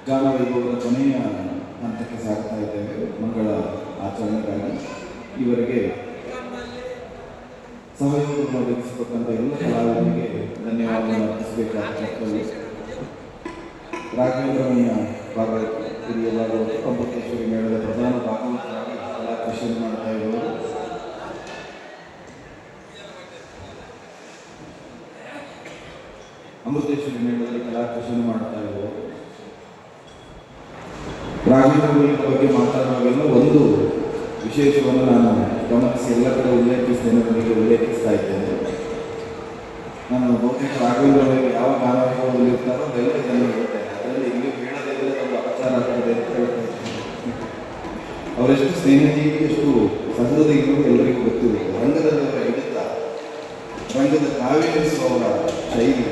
ಗಾನವೈಭವದ ಕೊನೆಯ ಹಂತಕ್ಕೆ ಸಾಗ್ತಾ ಇದ್ದೇವೆ. ಮಂಗಳ ಆಚರಣೆಗಾಗಿ ಇವರಿಗೆ ಸಹಯೋಗವನ್ನು ಒದಗಿಸಿಕೊಟ್ಟಂಥ ಎಲ್ಲ ಕಲಾವಿದರಿಗೆ ಧನ್ಯವಾದವನ್ನು ಅರ್ಪಿಸಬೇಕಾದ ಕರ್ತವ್ಯ. ರಾಘವೇಂದ್ರಮಯ್ಯ ಭಾಗವತ ಹಿರಿಯ ಭಾಗವತ ಅಮೃತೇಶ್ವರಿ ಮೇಳದ ಪ್ರಧಾನ ಭಾಗವತರಾಗಿ ಕಲಾ ಕೃಷಿಯನ್ನು ಮಾಡ್ತಾ ಇರುವರು. ಅಮೃತೇಶ್ವರಿ ಮೇಳದಲ್ಲಿ ಕಲಾ ಕೃಷಿಯನ್ನು ಮಾಡ್ತಾ ಇರುವರು. ರಾಘವೇಂದ್ರ ಬಗ್ಗೆ ಮಾತಾಡುವಾಗೆಲ್ಲ ಒಂದು ವಿಶೇಷವನ್ನು ನಾನು ಗಮನಿಸಿ ಎಲ್ಲ ಕಡೆ ಉಲ್ಲೇಖಿಸ್ತೇನೆ, ನನಗೆ ಉಲ್ಲೇಖಿಸ್ತಾ ಇದ್ದೇನೆ. ನಾನು ಬಹುತೇಕ ರಾಘವೇಂದ್ರ ಅವರಿಗೆ ಯಾವ ಗಾನವೈಭವದಲ್ಲಿ ಇರ್ತಾರೋ ಅದೆಲ್ಲ ಜನರು ಹೇಳ್ತೇನೆ. ಅದರಲ್ಲಿ ಇಲ್ಲಿ ಹೇಳದೇ ಒಂದು ಅಪಚಾರ ಆಗ್ತದೆ ಅಂತ ಹೇಳ್ತಾ ಇದ್ದೇನೆ. ಅವರೆಷ್ಟು ಸ್ನೇಹಜೀವಿ, ಎಷ್ಟು ಸಹೃದಯ ಇರುವುದು ಎಲ್ಲರಿಗೂ ಗೊತ್ತಿರುತ್ತೆ. ರಂಗದಲ್ಲಿ ಅವರ ಹಿಡಿತ, ರಂಗದ ಕಾವೇರಿಸುವವರ ಶೈಲಿ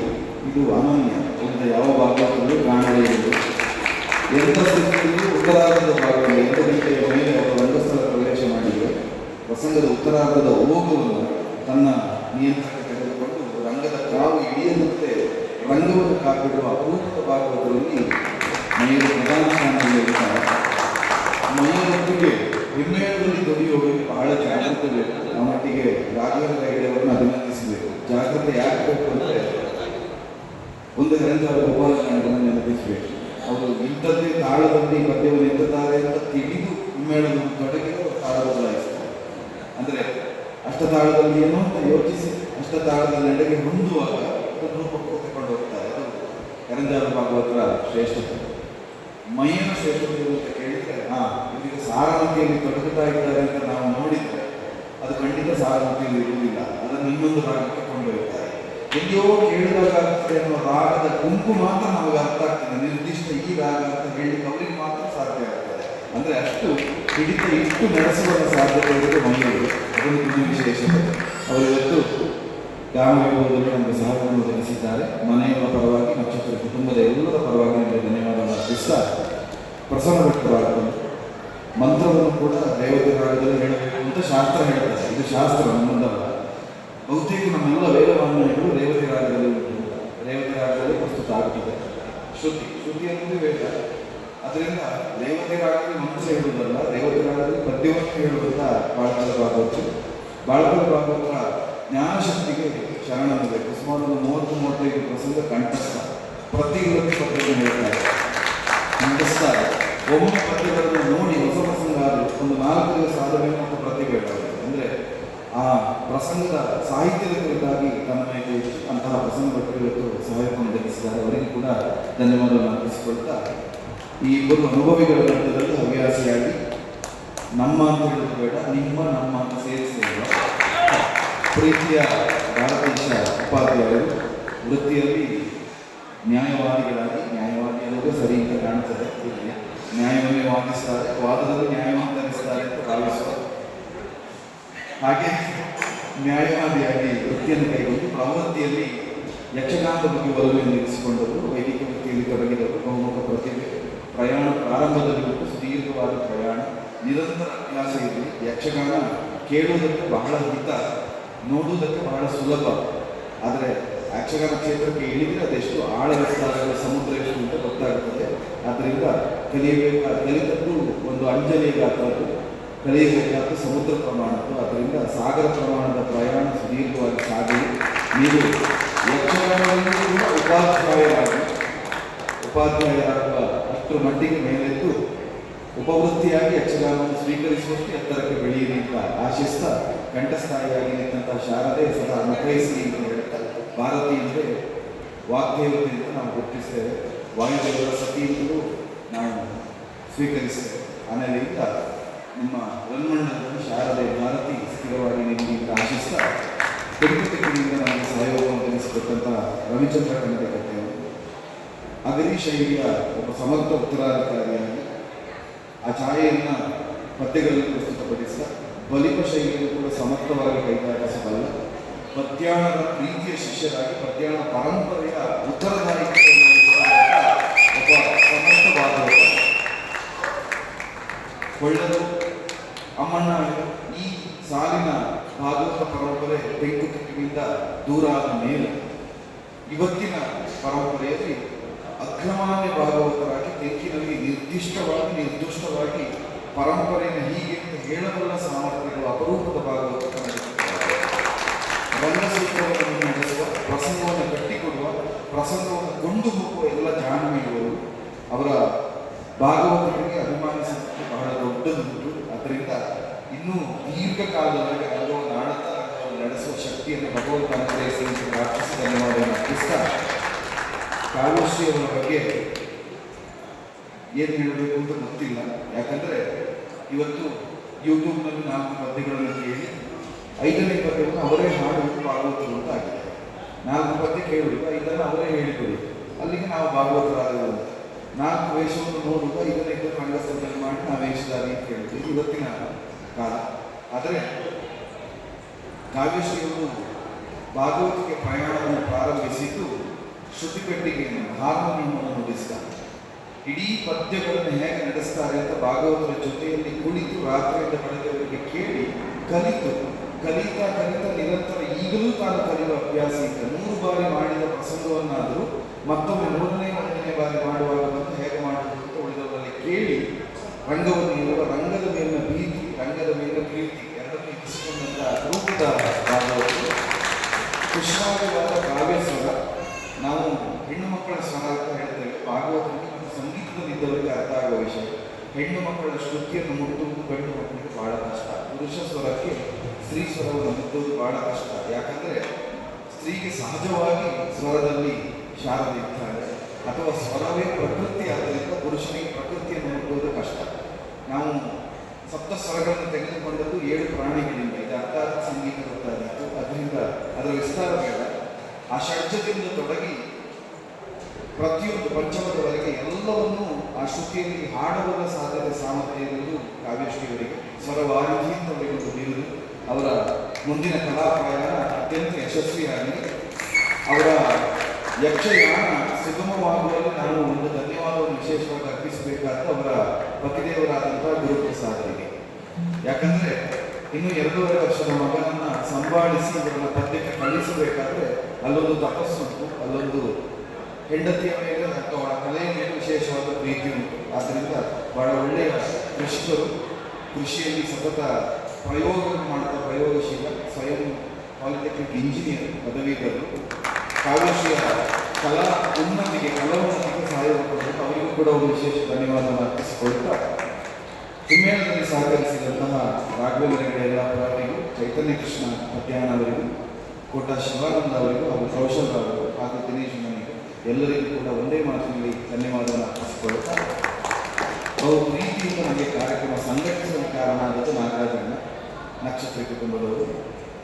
ಇದು ಅನನ್ಯ. ಉಳಿದ ಯಾವ ಭಾಗದಲ್ಲೂ ಕಾಣದೇ ಇರುವುದು. ಎಂಥ ಸ್ಥಿತಿಯಲ್ಲಿ ಉತ್ತರಾರ್ಧದ ಭಾಗದಲ್ಲಿ 2 ಗಂಟೆಯ ಮೇಲೆ ಅವರು ರಂಗಸ್ಥಳ ಪ್ರವೇಶ ಮಾಡಿದರೆ ಪ್ರಸಂಗದ ಉತ್ತರಾರ್ಧದ ಓಗುವನ್ನು ತನ್ನ ನಿಯಂತ್ರಣಕ್ಕೆ ತೆಗೆದುಕೊಂಡು ರಂಗದ ಕಾವು ಇಳಿಯದಂತೆ ರಂಗವನ್ನು ಕಾಪಿಡುವ ಅಪೂರ್ವ ಭಾಗವತರಲ್ಲಿ ಮೈಯರು ಪ್ರಧಾನ ಸ್ಥಾನದಲ್ಲಿರುತ್ತಾರೆ. ಮೈಯರೊಟ್ಟಿಗೆ ಹಿಮ್ಮೇಳದಲ್ಲಿ ದುಡಿಯುವವರಿಗೆ ಬಹಳ ಜಾಗೃತಿ ಬೇಕು. ಆ ಮಟ್ಟಿಗೆ ರಾಘವೇಂದ್ರ ಹೆಗಡೆಯವರನ್ನು ಅಭಿನಂದಿಸಬೇಕು. ಜಾಗೃತಿ ಯಾಕೆ ಬೇಕು ಅಂದರೆ ಒಂದು ಹೆರಂಜಾರ ಗೋಪಾಲಕರನ್ನು ನೆನಪಿಸಬೇಕು. ಅವರು ಇಂಥದ್ದೇ ತಾಳದಲ್ಲಿ ಪದ್ಯವನ್ನು ಎತ್ತುತ್ತಾರೆ ಅಂತ ತಿಳಿದು ಹಿಮ್ಮೇಳದ ತೊಡಗಿದ ತಾಳ ಬದಲಾಯಿಸ್ತಾರೆ. ಅಂದರೆ ಅಷ್ಟತಾಳದಲ್ಲಿ ಏನೋ ಅಂತ ಯೋಚಿಸಿ ಅಷ್ಟತಾಳದಲ್ಲಿ ನಡೆಗೆ ಹೊಂದುವಾಗ ಅದನ್ನು ರೂಪಕ್ಕೆ ತಗೊಂಡು ಹೋಗ್ತಾರೆ. ಅದು ಹೆರಂಜಾರ ಭಾಗವತರ ಶ್ರೇಷ್ಠತೆ. ಮೈಯನ ಶ್ರೇಷ್ಠತೆ ಅಂತ ಕೇಳಿದರೆ ಇದೀಗ ಸಾರಮತಿಯಲ್ಲಿ ತೊಡಗುತ್ತಾ ಇದ್ದಾರೆ ಅಂತ ನಾವು ನೋಡಿದರೆ ಅದು ಖಂಡಿತ ಸಾರಮತಿಯಲ್ಲಿ ಇರುವುದಿಲ್ಲ. ಅದನ್ನು ಇನ್ನೊಂದು ರಾಗಕ್ಕೆ ಕೊಂಡೊಯ್ತಾರೆ. ಎಲ್ಲಿಯೋ ಕೇಳಿದಾಗ ಆಗ್ತದೆ ಅನ್ನೋ ರಾಗದ ಗುಂಪು ಮಾತ್ರ ನಮಗೆ ಅರ್ಥ ಆಗ್ತದೆ. ನಿರ್ದಿಷ್ಟ ಈ ರಾಗ ಅಂತ ಹೇಳಲಿಕ್ಕೆ ಅವರಿಗೆ ಮಾತ್ರ ಸಾಧ್ಯ ಆಗ್ತದೆ. ಅಂದರೆ ಅಷ್ಟು ಹಿಡಿತ ಇಷ್ಟು ನಡೆಸುವ ಸಾಧ್ಯತೆ ಇರೋದು ಮೈಯಲ್ಲಿ. ಅದೊಂದು ಇನ್ನೂ ವಿಶೇಷತೆ. ಅವರು ಇವತ್ತು ಗಾನವೈಭವದಲ್ಲಿ ನಮಗೆ ಸಹಕಾರವನ್ನು ಒದಗಿಸಿದ್ದಾರೆ. ಮನೆಯವರ ಪರವಾಗಿ, ನಕ್ಷತ್ರ ಕುಟುಂಬದ ಎಲ್ಲರ ಪರವಾಗಿ ನಮಗೆ ಧನ್ಯವಾದವನ್ನು ಅರ್ಪಿಸ್ತಾ ಪ್ರಸನ್ನ ವ್ಯಕ್ತವಾಗುತ್ತದೆ. ಮಂತ್ರವನ್ನು ಕೂಡ ರೇವತಿ ರಾಗದಲ್ಲಿ ಹೇಳಬೇಕು ಅಂತ ಶಾಸ್ತ್ರ ಹೇಳ್ತಾರೆ. ಇದು ಶಾಸ್ತ್ರ, ನಮ್ಮದಲ್ಲ. ಬಹುತೇಕ ನಮ್ಮೆಲ್ಲ ವೇದವಾನ್ಯಗಳು ರೇವತಿ ರಾಗದಲ್ಲಿ ಉಂಟು. ರೇವತಿ ರಾಗದಲ್ಲಿ ಪ್ರಸ್ತುತ ಆಗುತ್ತದೆ. ಶ್ರುತಿ ಅನ್ನೋದು ವೇದ. ಅದರಿಂದ ರೇವತಿ ರಾಗದಲ್ಲಿ ಮಂತ್ರ ಹೇಳುವುದಲ್ಲ, ರೇವತಿ ರಾಗದಲ್ಲಿ ಪದ್ಯವನ್ನು ಹೇಳುವುದಲ್ಲ ಬಾಳಕಲ ಭಾಗವತ. ಬಾಳಕಲ ಭಾಗವತ ಜ್ಞಾನಶಕ್ತಿಗೆ ಶರಣಬೇಕು. ಸುಮಾರು 30-35 ಪ್ರಸಂಗ ಕಂಠಸ್ಥ. ಪ್ರತಿ ಪದ್ಯವನ್ನು ಹೇಳ್ತಾರೆ, ಕಂಠಸ್ತಾರೆ. ಒಮ್ಮೆ ಪದ್ಯಗಳನ್ನು ನೋಡಿ ಹೊಸ ಪ್ರಸಂಗ ಆದರೂ ಒಂದು 4 ದಿವಸ ಆದಮೇಲೆ ಮತ್ತು ಪ್ರತಿಭೆ ಅಂದರೆ ಆ ಪ್ರಸಂಗದ ಸಾಹಿತ್ಯದ ಕುರಿತಾಗಿ ತನ್ಮಯತೆ ಅಂತಹ ಪ್ರಸಂಗ ಇವತ್ತು ಸಹಾಯಕವನ್ನು ಒದಗಿಸಿದ್ದಾರೆ. ಅವರಿಗೆ ಕೂಡ ಧನ್ಯವಾದವನ್ನು ಅರ್ಪಿಸಿಕೊಳ್ತಾ ಈ ಇಬ್ಬರು ಅನುಭವಿಗಳ ಮಟ್ಟದಲ್ಲಿ ಹವ್ಯಾಸಿಯಾಗಿ ನಮ್ಮ ಅಂತ ಹೇಳೋದು ಬೇಡ, ನಿಮ್ಮ ನಮ್ಮ ಅಂತ ಸೇರಿಸಿರುವ ಪ್ರೀತಿಯ ಭಾರತೀಶ ಉಪಾಧ್ಯಾಯರು ವೃತ್ತಿಯಲ್ಲಿ ನ್ಯಾಯವಾದಿಗಳಾಗಿ, ನ್ಯಾಯವಾದಿ ಅನ್ನೋದು ಸರಿ ಅಂತ ಕಾಣ್ತದೆ, ನ್ಯಾಯವನ್ನೇ ವಾದಿಸ್ತಾರೆ, ವಾದದಲ್ಲಿ ನ್ಯಾಯವನ್ನು ಧರಿಸ್ತಾರೆ ಅಂತ ಭಾವಿಸುವ ಹಾಗೆ ನ್ಯಾಯವಾದಿಯಾಗಿ ವೃತ್ತಿಯನ್ನು ಕೈಗೊಂಡು ಪ್ರವೃತ್ತಿಯಲ್ಲಿ ಯಕ್ಷಗಾನದ ಬಗ್ಗೆ ಒಲವನ್ನು ಇರಿಸಿಕೊಂಡವರು, ವೈದಿಕ ವೃತ್ತಿಯಲ್ಲಿ ತೊಡಗಿದವರು, ಬಹುಮುಖ ಪ್ರತಿಭೆ, ಪ್ರಯಾಣ ಪ್ರಾರಂಭದಲ್ಲಿ ಬಿಟ್ಟು ಸುದೀರ್ಘವಾದ ಪ್ರಯಾಣ, ನಿರಂತರ ಅಭ್ಯಾಸ ಇದೆ. ಯಕ್ಷಗಾನ ಕೇಳುವುದಕ್ಕೆ ಬಹಳ ಹಿತ, ನೋಡುವುದಕ್ಕೆ ಬಹಳ ಸುಲಭ. ಆದರೆ ಯಕ್ಷಗಾನ ಕ್ಷೇತ್ರಕ್ಕೆ ಇಳಿದ್ರೆ ಅದೆಷ್ಟು ಆಳ ವಿಸ್ತಾರಗಳ ಸಮುದ್ರ ಎಷ್ಟು ಅಂತ ಗೊತ್ತಾಗ್ತದೆ. ಆದ್ದರಿಂದ ಕಲಿತದ್ದು ಒಂದು ಅಂಜಲಿ ಗಾತ್ರದ್ದು, ಕಲಿಯಬೇಕಾದ ಸಮುದ್ರ ಪ್ರಮಾಣದ್ದು. ಅದರಿಂದ ಸಾಗರ ಪ್ರಮಾಣದ ಪ್ರಯಾಣ ಸುದೀರ್ಘವಾಗಿ ಸಾಗಲಿ. ನೀವು ಯಕ್ಷಗಾನದಲ್ಲಿ ಕೂಡ ಉಪಾಧ್ಯಾಯರಾಗುವ ಅಷ್ಟರ ಮಟ್ಟಿಗೆ ಮೇಲೆದ್ದು ಉಪವೃತ್ತಿಯಾಗಿ ಯಕ್ಷಗಾನವನ್ನು ಸ್ವೀಕರಿಸುವಷ್ಟು ಎತ್ತರಕ್ಕೆ ಬೆಳೆಯಿರಿ ಅಂತ ಆಶಿಸ್ತಾ, ಕಂಠಸ್ಥಾಯಿಯಾಗಿ ನಿಂತಹ ಶಾರದೆ ಸದಾ ನಕೈಸಿ ಅಂತ ಹೇಳ್ತಾರೆ. ಭಾರತಿ ಅಂದರೆ ವಾಗ್ದೇವತೆ ಅಂತ ನಾವು ಗುರುತಿಸ್ತೇವೆ, ವಾಯುದೇವರ ಸತಿ ಅಂತಲೂ ನಾವು ಸ್ವೀಕರಿಸ್ತೇವೆ. ಆಮೇಲೆ ಈಗ ನಿಮ್ಮ ರನ್ಮಂಡಲದಲ್ಲಿ ಶಾರದೆ ಭಾರತಿ ಸ್ಥಿರವಾಗಿ ನಿಮಗೆ ಅಂತ ಆಶಿಸ್ತಾ, ತಿರುಪತಿಯಿಂದ ನಮಗೆ ಸಹಯೋಗವನ್ನು ತಿಳಿಸಿಕೊಟ್ಟಂತಹ ರವಿಚಂದ್ರ ಕನ್ನಡಕತೆಯವರು ಅಗರಿ ಶೈಲಿಯ ಒಬ್ಬ ಸಮರ್ಥ ಉತ್ತರಾಧಿಕಾರಿಯಾಗಿ ಆ ಛಾಯೆಯನ್ನು ಪದ್ಯಗಳಲ್ಲಿ ಪ್ರಸ್ತುತಪಡಿಸಿದ ಬಲಿಪ ಶೈಲಿಯನ್ನು ಕೂಡ ಸಮರ್ಥವಾಗಿ ಕೈಗಾರಿಸಬಲ್ಲ ಪದ್ಯಾಣದ ಪ್ರೀತಿಯ ಶಿಷ್ಯರಾಗಿ ಪದ್ಯಾಣ ಪರಂಪರೆಯ ಉತ್ತರದಾಯಿತ್ವವನ್ನು ಒಬ್ಬ ಸಮರ್ಥ ಭಾಗವತ ಕೊಳ್ಳಲು ಅಮ್ಮಣ್ಣ ಈ ಸಾಲಿನ ಭಾಗವತ ಪರಂಪರೆ ತೆಂಕುತಿಟ್ಟಿನಿಂದ ದೂರ ಆದ ಮೇಲೆ ಇವತ್ತಿನ ಪರಂಪರೆಯಲ್ಲಿ ಅಗ್ರಮಾನ್ಯ ಭಾಗವತರಾಗಿ ತೆಂಕಿನಲ್ಲಿ ನಿರ್ದಿಷ್ಟವಾಗಿ ಪರಂಪರೆಯನ್ನು ಹೀಗೆ ಅಂತ ಹೇಳಬಲ್ಲ ಸಾಮರ್ಥ್ಯಗಳು ಅಪರೂಪದ ಭಾಗವತ ರಂಗಸೂತ್ರವನ್ನು ನಡೆಸುವ, ಪ್ರಸಂಗವನ್ನು ಕಟ್ಟಿಕೊಡುವ, ಪ್ರಸಂಗವನ್ನು ಕೊಂಡು ಹೋಗುವ ಎಲ್ಲ ಜಾಣವಿರುವವರು. ಅವರ ಭಾಗವತರಿಗೆ ಅಭಿಮಾನಿಸುವುದು ಬಹಳ ದೊಡ್ಡದುಂಟು. ಅದರಿಂದ ಇನ್ನೂ ದೀರ್ಘಕಾಲದವರೆಗೆ ರಂಗವನ್ನು ಆಡುತ್ತಾ ರಂಗವನ್ನು ನಡೆಸುವ ಶಕ್ತಿಯನ್ನು ಭಗವಂತ ಅನುಗ್ರಹಿಸಿ ಪ್ರಾರ್ಥಿಸಿ ಧನ್ಯವಾದವನ್ನು ಅರ್ಪಿಸ್ತಾ, ಕಾವ್ಯಶ್ರೀಯವರ ಬಗ್ಗೆ ಏನು ಹೇಳಬೇಕು ಅಂತ ಗೊತ್ತಿಲ್ಲ. ಯಾಕಂದರೆ ಇವತ್ತು ಯೂಟ್ಯೂಬ್ನಲ್ಲಿ 4 ಪದ್ಯಗಳನ್ನು ಕೇಳಿ 5ನೇ ಪದ್ಯವನ್ನು ಅವರೇ ಹಾಡುವುದು ಭಾಗವತರು ಅಂತ ಆಗಿದೆ. 4 ಪದ್ಯ ಕೇಳುವುದು, 5ನ್ನು ಅವರೇ ಹೇಳಿಕೊಡಿ, ಅಲ್ಲಿಗೆ ನಾವು ಭಾಗವತರಾದವರು ಅಂತ. 4 ವೇಷವನ್ನು ನೋಡುವುದು, 5ನೇ ರಂಗಸ್ಥಳದಲ್ಲಿ ಮಾಡಿ ನಾವು ವೇಷಧಾರಿ ಅಂತ ಹೇಳ್ತೀವಿ ಇವತ್ತಿನ ಕಾಲ. ಆದರೆ ಕಾವ್ಯಶ್ರೀಯವರು ಭಾಗವತಿಗೆ ಪ್ರಯಾಣವನ್ನು ಪ್ರಾರಂಭಿಸಿದ್ದು ಶ್ರುತಿಪೆಟ್ಟಿಗೆಯನ್ನು, ಹಾರ್ಮೋನಿಯಮನ್ನು ನುಡಿಸಿದ. ಇಡೀ ಪದ್ಯಗಳನ್ನು ಹೇಗೆ ನಡೆಸ್ತಾರೆ ಅಂತ ಭಾಗವತರ ಜೊತೆಯಲ್ಲಿ ಕುಳಿತು ರಾತ್ರಿಯಿಂದ ಬೆಳಗ್ಗೆವರೆಗೆ ಕೇಳಿ ಕಲಿತಾ ನಿರಂತರ ಈಗಲೂ ತಾನು ಕಲಿಯುವ ಅಭ್ಯಾಸ ಇದ್ದ. 100 ಬಾರಿ ಮಾಡಿದ ಪ್ರಸಂಗವನ್ನಾದರೂ ಮತ್ತೊಮ್ಮೆ 1ನೇ 1ನೇ ಬಾರಿ ಮಾಡುವಾಗ ಬಂದು ಹೇಗೆ ಮಾಡುವುದು ಅಂತ ಉಳಿದವರಲ್ಲಿ ಕೇಳಿ ರಂಗವನ್ನು ಇರುವ ರಂಗದ ಮೇಲಿನ ಭೀತಿ, ರಂಗದ ಮೇಲಿನ ಪ್ರೀತಿ ಎರಡನ್ನೂ ಇಚ್ಛಿಸಿಕೊಂಡಂತಹ ರೂಪದ ಭಾಗವತರು. ಕೃಷ್ಣಾಗವಾದ ಕಾವ್ಯ ಸ್ವರ, ನಾವು ಹೆಣ್ಣು ಮಕ್ಕಳ ಸ್ವರ ಅಂತ ಹೇಳ್ತೇವೆ. ಭಾಗವತರಿಗೆ ಮತ್ತು ಸಂಗೀತದಲ್ಲಿದ್ದವರಿಗೆ ಅರ್ಥ ಆಗುವ ವಿಷಯ. ಹೆಣ್ಣು ಮಕ್ಕಳ ಶ್ರುತಿಯನ್ನು ಮುಟ್ಟುವುದು ಗಂಡು ಮಕ್ಕಳಿಗೆ ಬಹಳ ಕಷ್ಟ. ಪುರುಷ ಸ್ವರಕ್ಕೆ ಸ್ತ್ರೀ ಸ್ವರವನ್ನು ಮುಟ್ಟುವುದು ಬಹಳ ಕಷ್ಟ. ಯಾಕಂದರೆ ಸ್ತ್ರೀಗೆ ಸಹಜವಾಗಿ ಸ್ವರದಲ್ಲಿ ಶಾರದೆ ಇರ್ತಾರೆ, ಅಥವಾ ಸ್ವರವೇ ಪ್ರಕೃತಿ ಆದ್ದರಿಂದ ಪುರುಷನಿಗೆ ಪ್ರಕೃತಿಯನ್ನು ಮುಟ್ಟುವುದು ಕಷ್ಟ. ನಾವು ಸಪ್ತ ಸ್ವರಗಳನ್ನು ತೆಗೆದುಕೊಂಡದ್ದು 7 ಪ್ರಾಣಿಗಳಿಂದ. ಇದು ಅರ್ಥಾತ್ ಸಂಗೀತ ಗೊತ್ತಾಗಿತ್ತು. ಅದರಿಂದ ಅದರ ವಿಸ್ತಾರ ಬೇಡ. ಆ ಷಡ್ಜದಿಂದ ತೊಡಗಿ ಪ್ರತಿಯೊಂದು ಪಂಚಮದವರೆಗೆ ಎಲ್ಲವನ್ನೂ ಆ ಶ್ರುತಿಯಲ್ಲಿ ಹಾಡಬಲ್ಲ ಸಾಧ್ಯತೆ ಸಾಮರ್ಥ್ಯ ಇರುವುದು ಕಾವ್ಯಶ್ರೀಯವರಿಗೆ. ಸ್ವರವಾರಿಧಿ ಅಂತ ಅವರಿಗೊಂದು ಬಿರುದು. ಅವರ ಮುಂದಿನ ಕಲಾ ಪ್ರಯಾಣ ಅತ್ಯಂತ ಯಶಸ್ವಿಯಾಗಿ ಅವರ ಯಕ್ಷಗಾನ ಸುಗಮವಾಗುವಲ್ಲಿ ನಾವು ಒಂದು ಧನ್ಯವಾದವನ್ನು ವಿಶೇಷವಾಗಿ ಅರ್ಪಿಸಬೇಕಾದ ಅವರ ಪತಿದೇವರಾದಂಥ ಗುರುಪ್ರಸಾದರಿಗೆ. ಯಾಕಂದರೆ ಇನ್ನು 2.5 ವರ್ಷದ ಮಗನನ್ನ ಸಂಭಾಳಿಸಿ ಇವರನ್ನ ಪದ್ಯಕ್ಕೆ ಕಳಿಸಬೇಕಾದ್ರೆ ಅಲ್ಲೊಂದು ತಪಸ್ಸುಂಟು, ಅಲ್ಲೊಂದು ಹೆಂಡತಿಯ ಮೇಲೆ ಮತ್ತು ಅವಳ ಕಲೆಯ ಮೇಲೆ ವಿಶೇಷವಾದ ಪ್ರೀತಿ ಉಂಟು. ಆದ್ದರಿಂದ ಬಹಳ ಒಳ್ಳೆಯ ಕೃಷಿಕರು, ಕೃಷಿಯಲ್ಲಿ ಸತತ ಪ್ರಯೋಗವನ್ನು ಮಾಡುತ್ತಾ ಪ್ರಯೋಗಶೀಲ, ಸ್ವಯಂ ಪಾಲಿಟೆಕ್ನಿಕ್ ಇಂಜಿನಿಯರ್ ಪದವೀಧರರು. ಕಾವ್ಯಶ್ರೀಯ ಕಲೋನ್ನತಿಗೆ ಸಹಾಯ ಕೊಡಬೇಕು. ಅವರಿಗೂ ಕೂಡ ಒಂದು ವಿಶೇಷ ಧನ್ಯವಾದವನ್ನು ಅರ್ಪಿಸಿಕೊಳ್ತಾ, ಹಿಮ್ಮೇಳದಲ್ಲಿ ಸಹಕರಿಸಿದಂತಹ ರಾಘವೇಂದ್ರ ಯಲ್ಲಾಪುರ ಅವರಿಗೂ, ಚೈತನ್ಯ ಕೃಷ್ಣ ಪದ್ಯಾಣ ಅವರಿಗೂ, ಕೋಟ ಶಿವಾನಂದ ಅವರಿಗೂ ಹಾಗೂ ಕೌಶಲ್ ಅವರಿಗೂ ಹಾಗೂ ದಿನೇಶ್ ಮನಿಗೂ ಎಲ್ಲರಿಗೂ ಕೂಡ ಒಂದೇ ಮಾತಿನಲ್ಲಿ ಧನ್ಯವಾದವನ್ನು ಅರ್ಪಿಸಿಕೊಳ್ತಾ, ಬಹು ಪ್ರೀತಿಯಿಂದ ನಮಗೆ ಕಾರ್ಯಕ್ರಮ ಸಂಘಟಿಸಲು ಕಾರಣ ಆದದ್ದು ನಾಗರಾಜಣ್ಣ, ನಕ್ಷತ್ರಕ್ಕೆ ತುಂಬದವರು.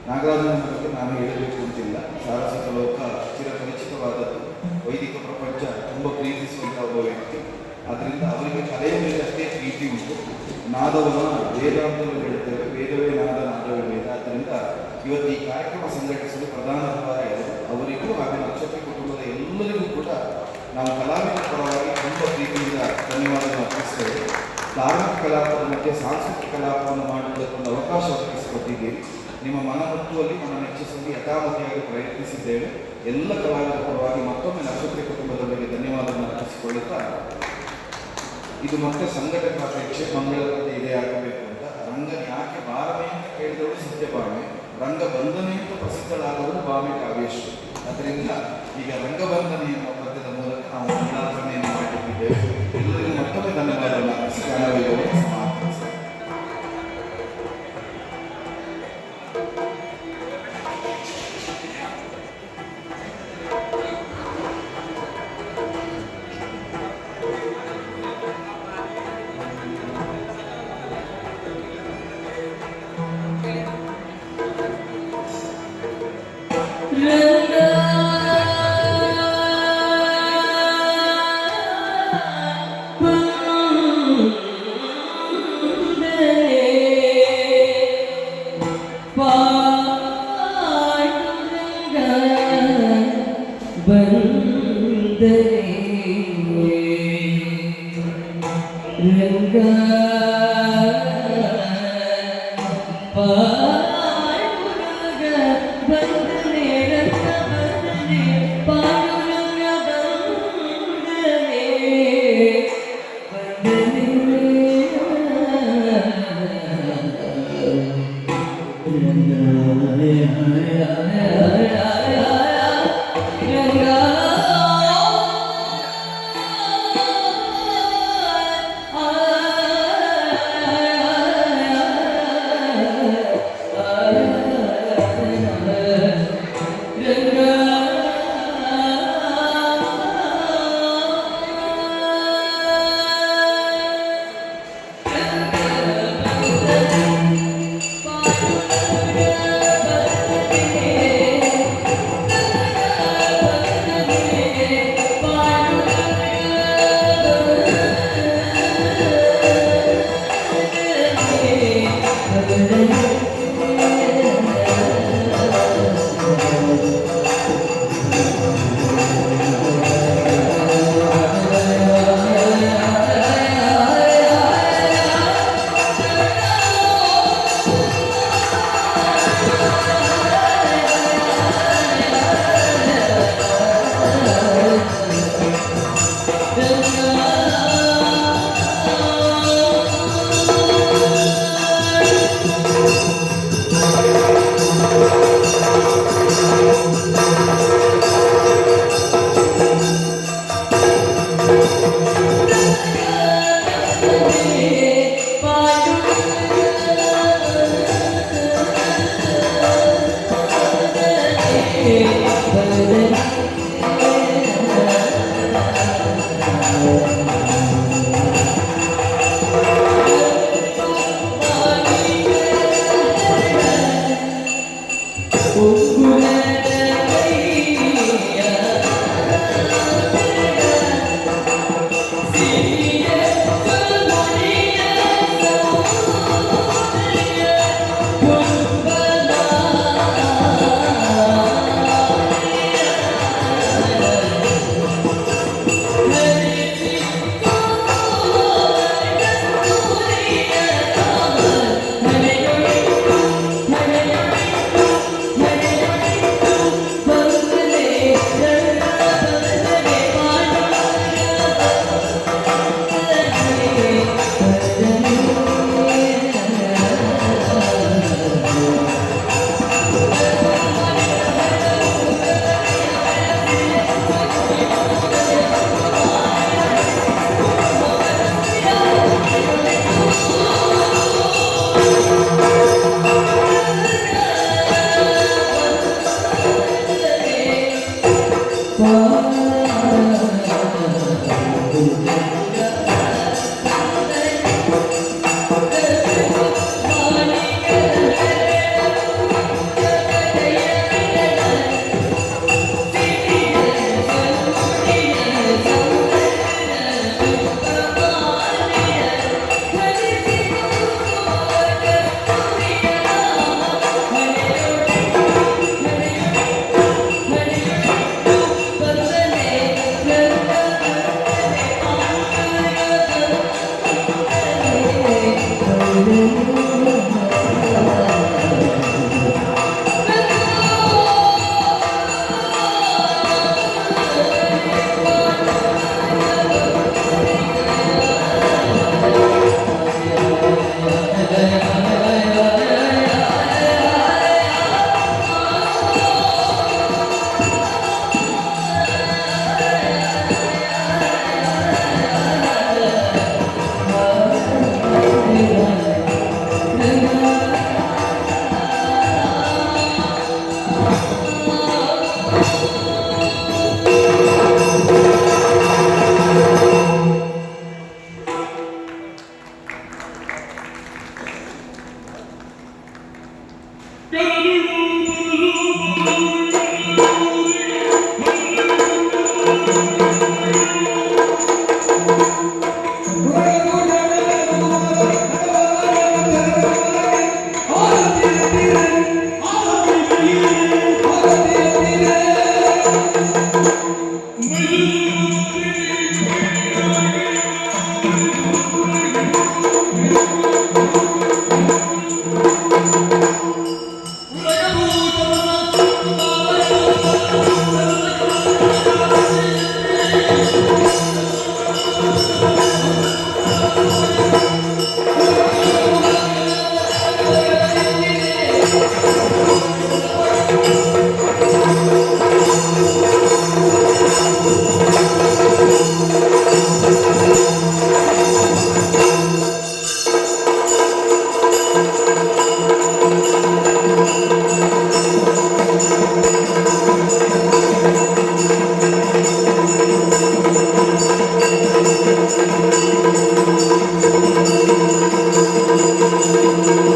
ನಾಗರಾಜನ ಬಗ್ಗೆ ನಾನು ಹೇಳಬೇಕು ಅಂತಿಲ್ಲ. ಸಾರಸ್ವತ ಲೋಕ ಚಿರಪರಿಚಿತವಾದದ್ದು, ವೈದಿಕ ಪ್ರಪಂಚ ತುಂಬ ಪ್ರೀತಿಸುವಂಥ ಒಬ್ಬ ವ್ಯಕ್ತಿ. ಆದ್ದರಿಂದ ಅವರಿಗೆ ಕಲೆಯ ಮೇಲೆ ಅಷ್ಟೇ ಪ್ರೀತಿ ಉಂಟು. ನಾದವನ್ನು ವೇದಾಂತಗಳು ಹೇಳ್ತೇವೆ, ವೇದವೇ ನಾದ, ನಾದವೇ ವೇದ. ಆದ್ದರಿಂದ ಇವತ್ತು ಈ ಕಾರ್ಯಕ್ರಮ ಸಂಘಟಿಸಲು ಪ್ರಧಾನ ದ್ವಾರ ಅವರಿಗೂ ಹಾಗೂ ನಕ್ಷತ್ರ ಕುಟುಂಬದ ಎಲ್ಲರಿಗೂ ಕೂಡ ನಾವು ಕಲಾವಿದರ ಪರವಾಗಿ ತುಂಬ ಪ್ರೀತಿಯಿಂದ ಧನ್ಯವಾದವನ್ನು ಅರ್ಪಿಸ್ತೇವೆ. ಧಾರ್ಮಿಕ ಕಲಾಪದ ಮಧ್ಯೆ ಸಾಂಸ್ಕೃತಿಕ ಕಲಾಪವನ್ನು ಮಾಡುವುದಕ್ಕೊಂದು ಅವಕಾಶ ಒದಗಿಸಿಕೊಟ್ಟಿದ್ದೀರಿ. ನಿಮ್ಮ ಮನಮುಟ್ಟುವಲ್ಲಿ ನಮ್ಮನ್ನು ಹೆಚ್ಚಿಸುವಲ್ಲಿ ಯಥಾಮತಿಯಾಗಿ ಪ್ರಯತ್ನಿಸಿದ್ದೇವೆ. ಎಲ್ಲ ಕಲಾವಿದರ ಪರವಾಗಿ ಮತ್ತೊಮ್ಮೆ ನಕ್ಷತ್ರ ಕುಟುಂಬದವರಿಗೆ ಧನ್ಯವಾದವನ್ನು ಅರ್ಪಿಸಿಕೊಳ್ಳುತ್ತಾ, ಇದು ಮತ್ತೆ ಸಂಘಟಕಾಪೇಕ್ಷೆ ಮಂಗಳವಾದ ಇದೇ ಆಗಬೇಕು ಅಂತ. ರಂಗನ ಯಾಕೆ ಬಾರಮೆ ಅಂತ ಕೇಳಿದವರು ಸತ್ಯಭಾಮೆ, ರಂಗ ಬಂಧನೆ ಅಂತ ಪ್ರಸಿದ್ಧಳಾದವರು ಭಾಮೆ ಕಾವ್ಯಶ್ರೀ. ಅದರಿಂದ ಈಗ ರಂಗಬಂಧನೆ ಎನ್ನುವ ಪದ್ಯದ ಮೂಲಕ ನಾವು ಮಂಗಳಾಚರಣೆಯನ್ನು ಮಾಡಿಕೊಂಡಿದ್ದೇವೆ. ಎಲ್ಲರಿಗೂ ಮತ್ತೊಮ್ಮೆ ಧನ್ಯವಾದವನ್ನು ಅರ್ಪಿಸಿ ಗಾನವೈಭವವನ್ನು ಸಮಾಪಿಸಿದ್ದೇವೆ. ಿ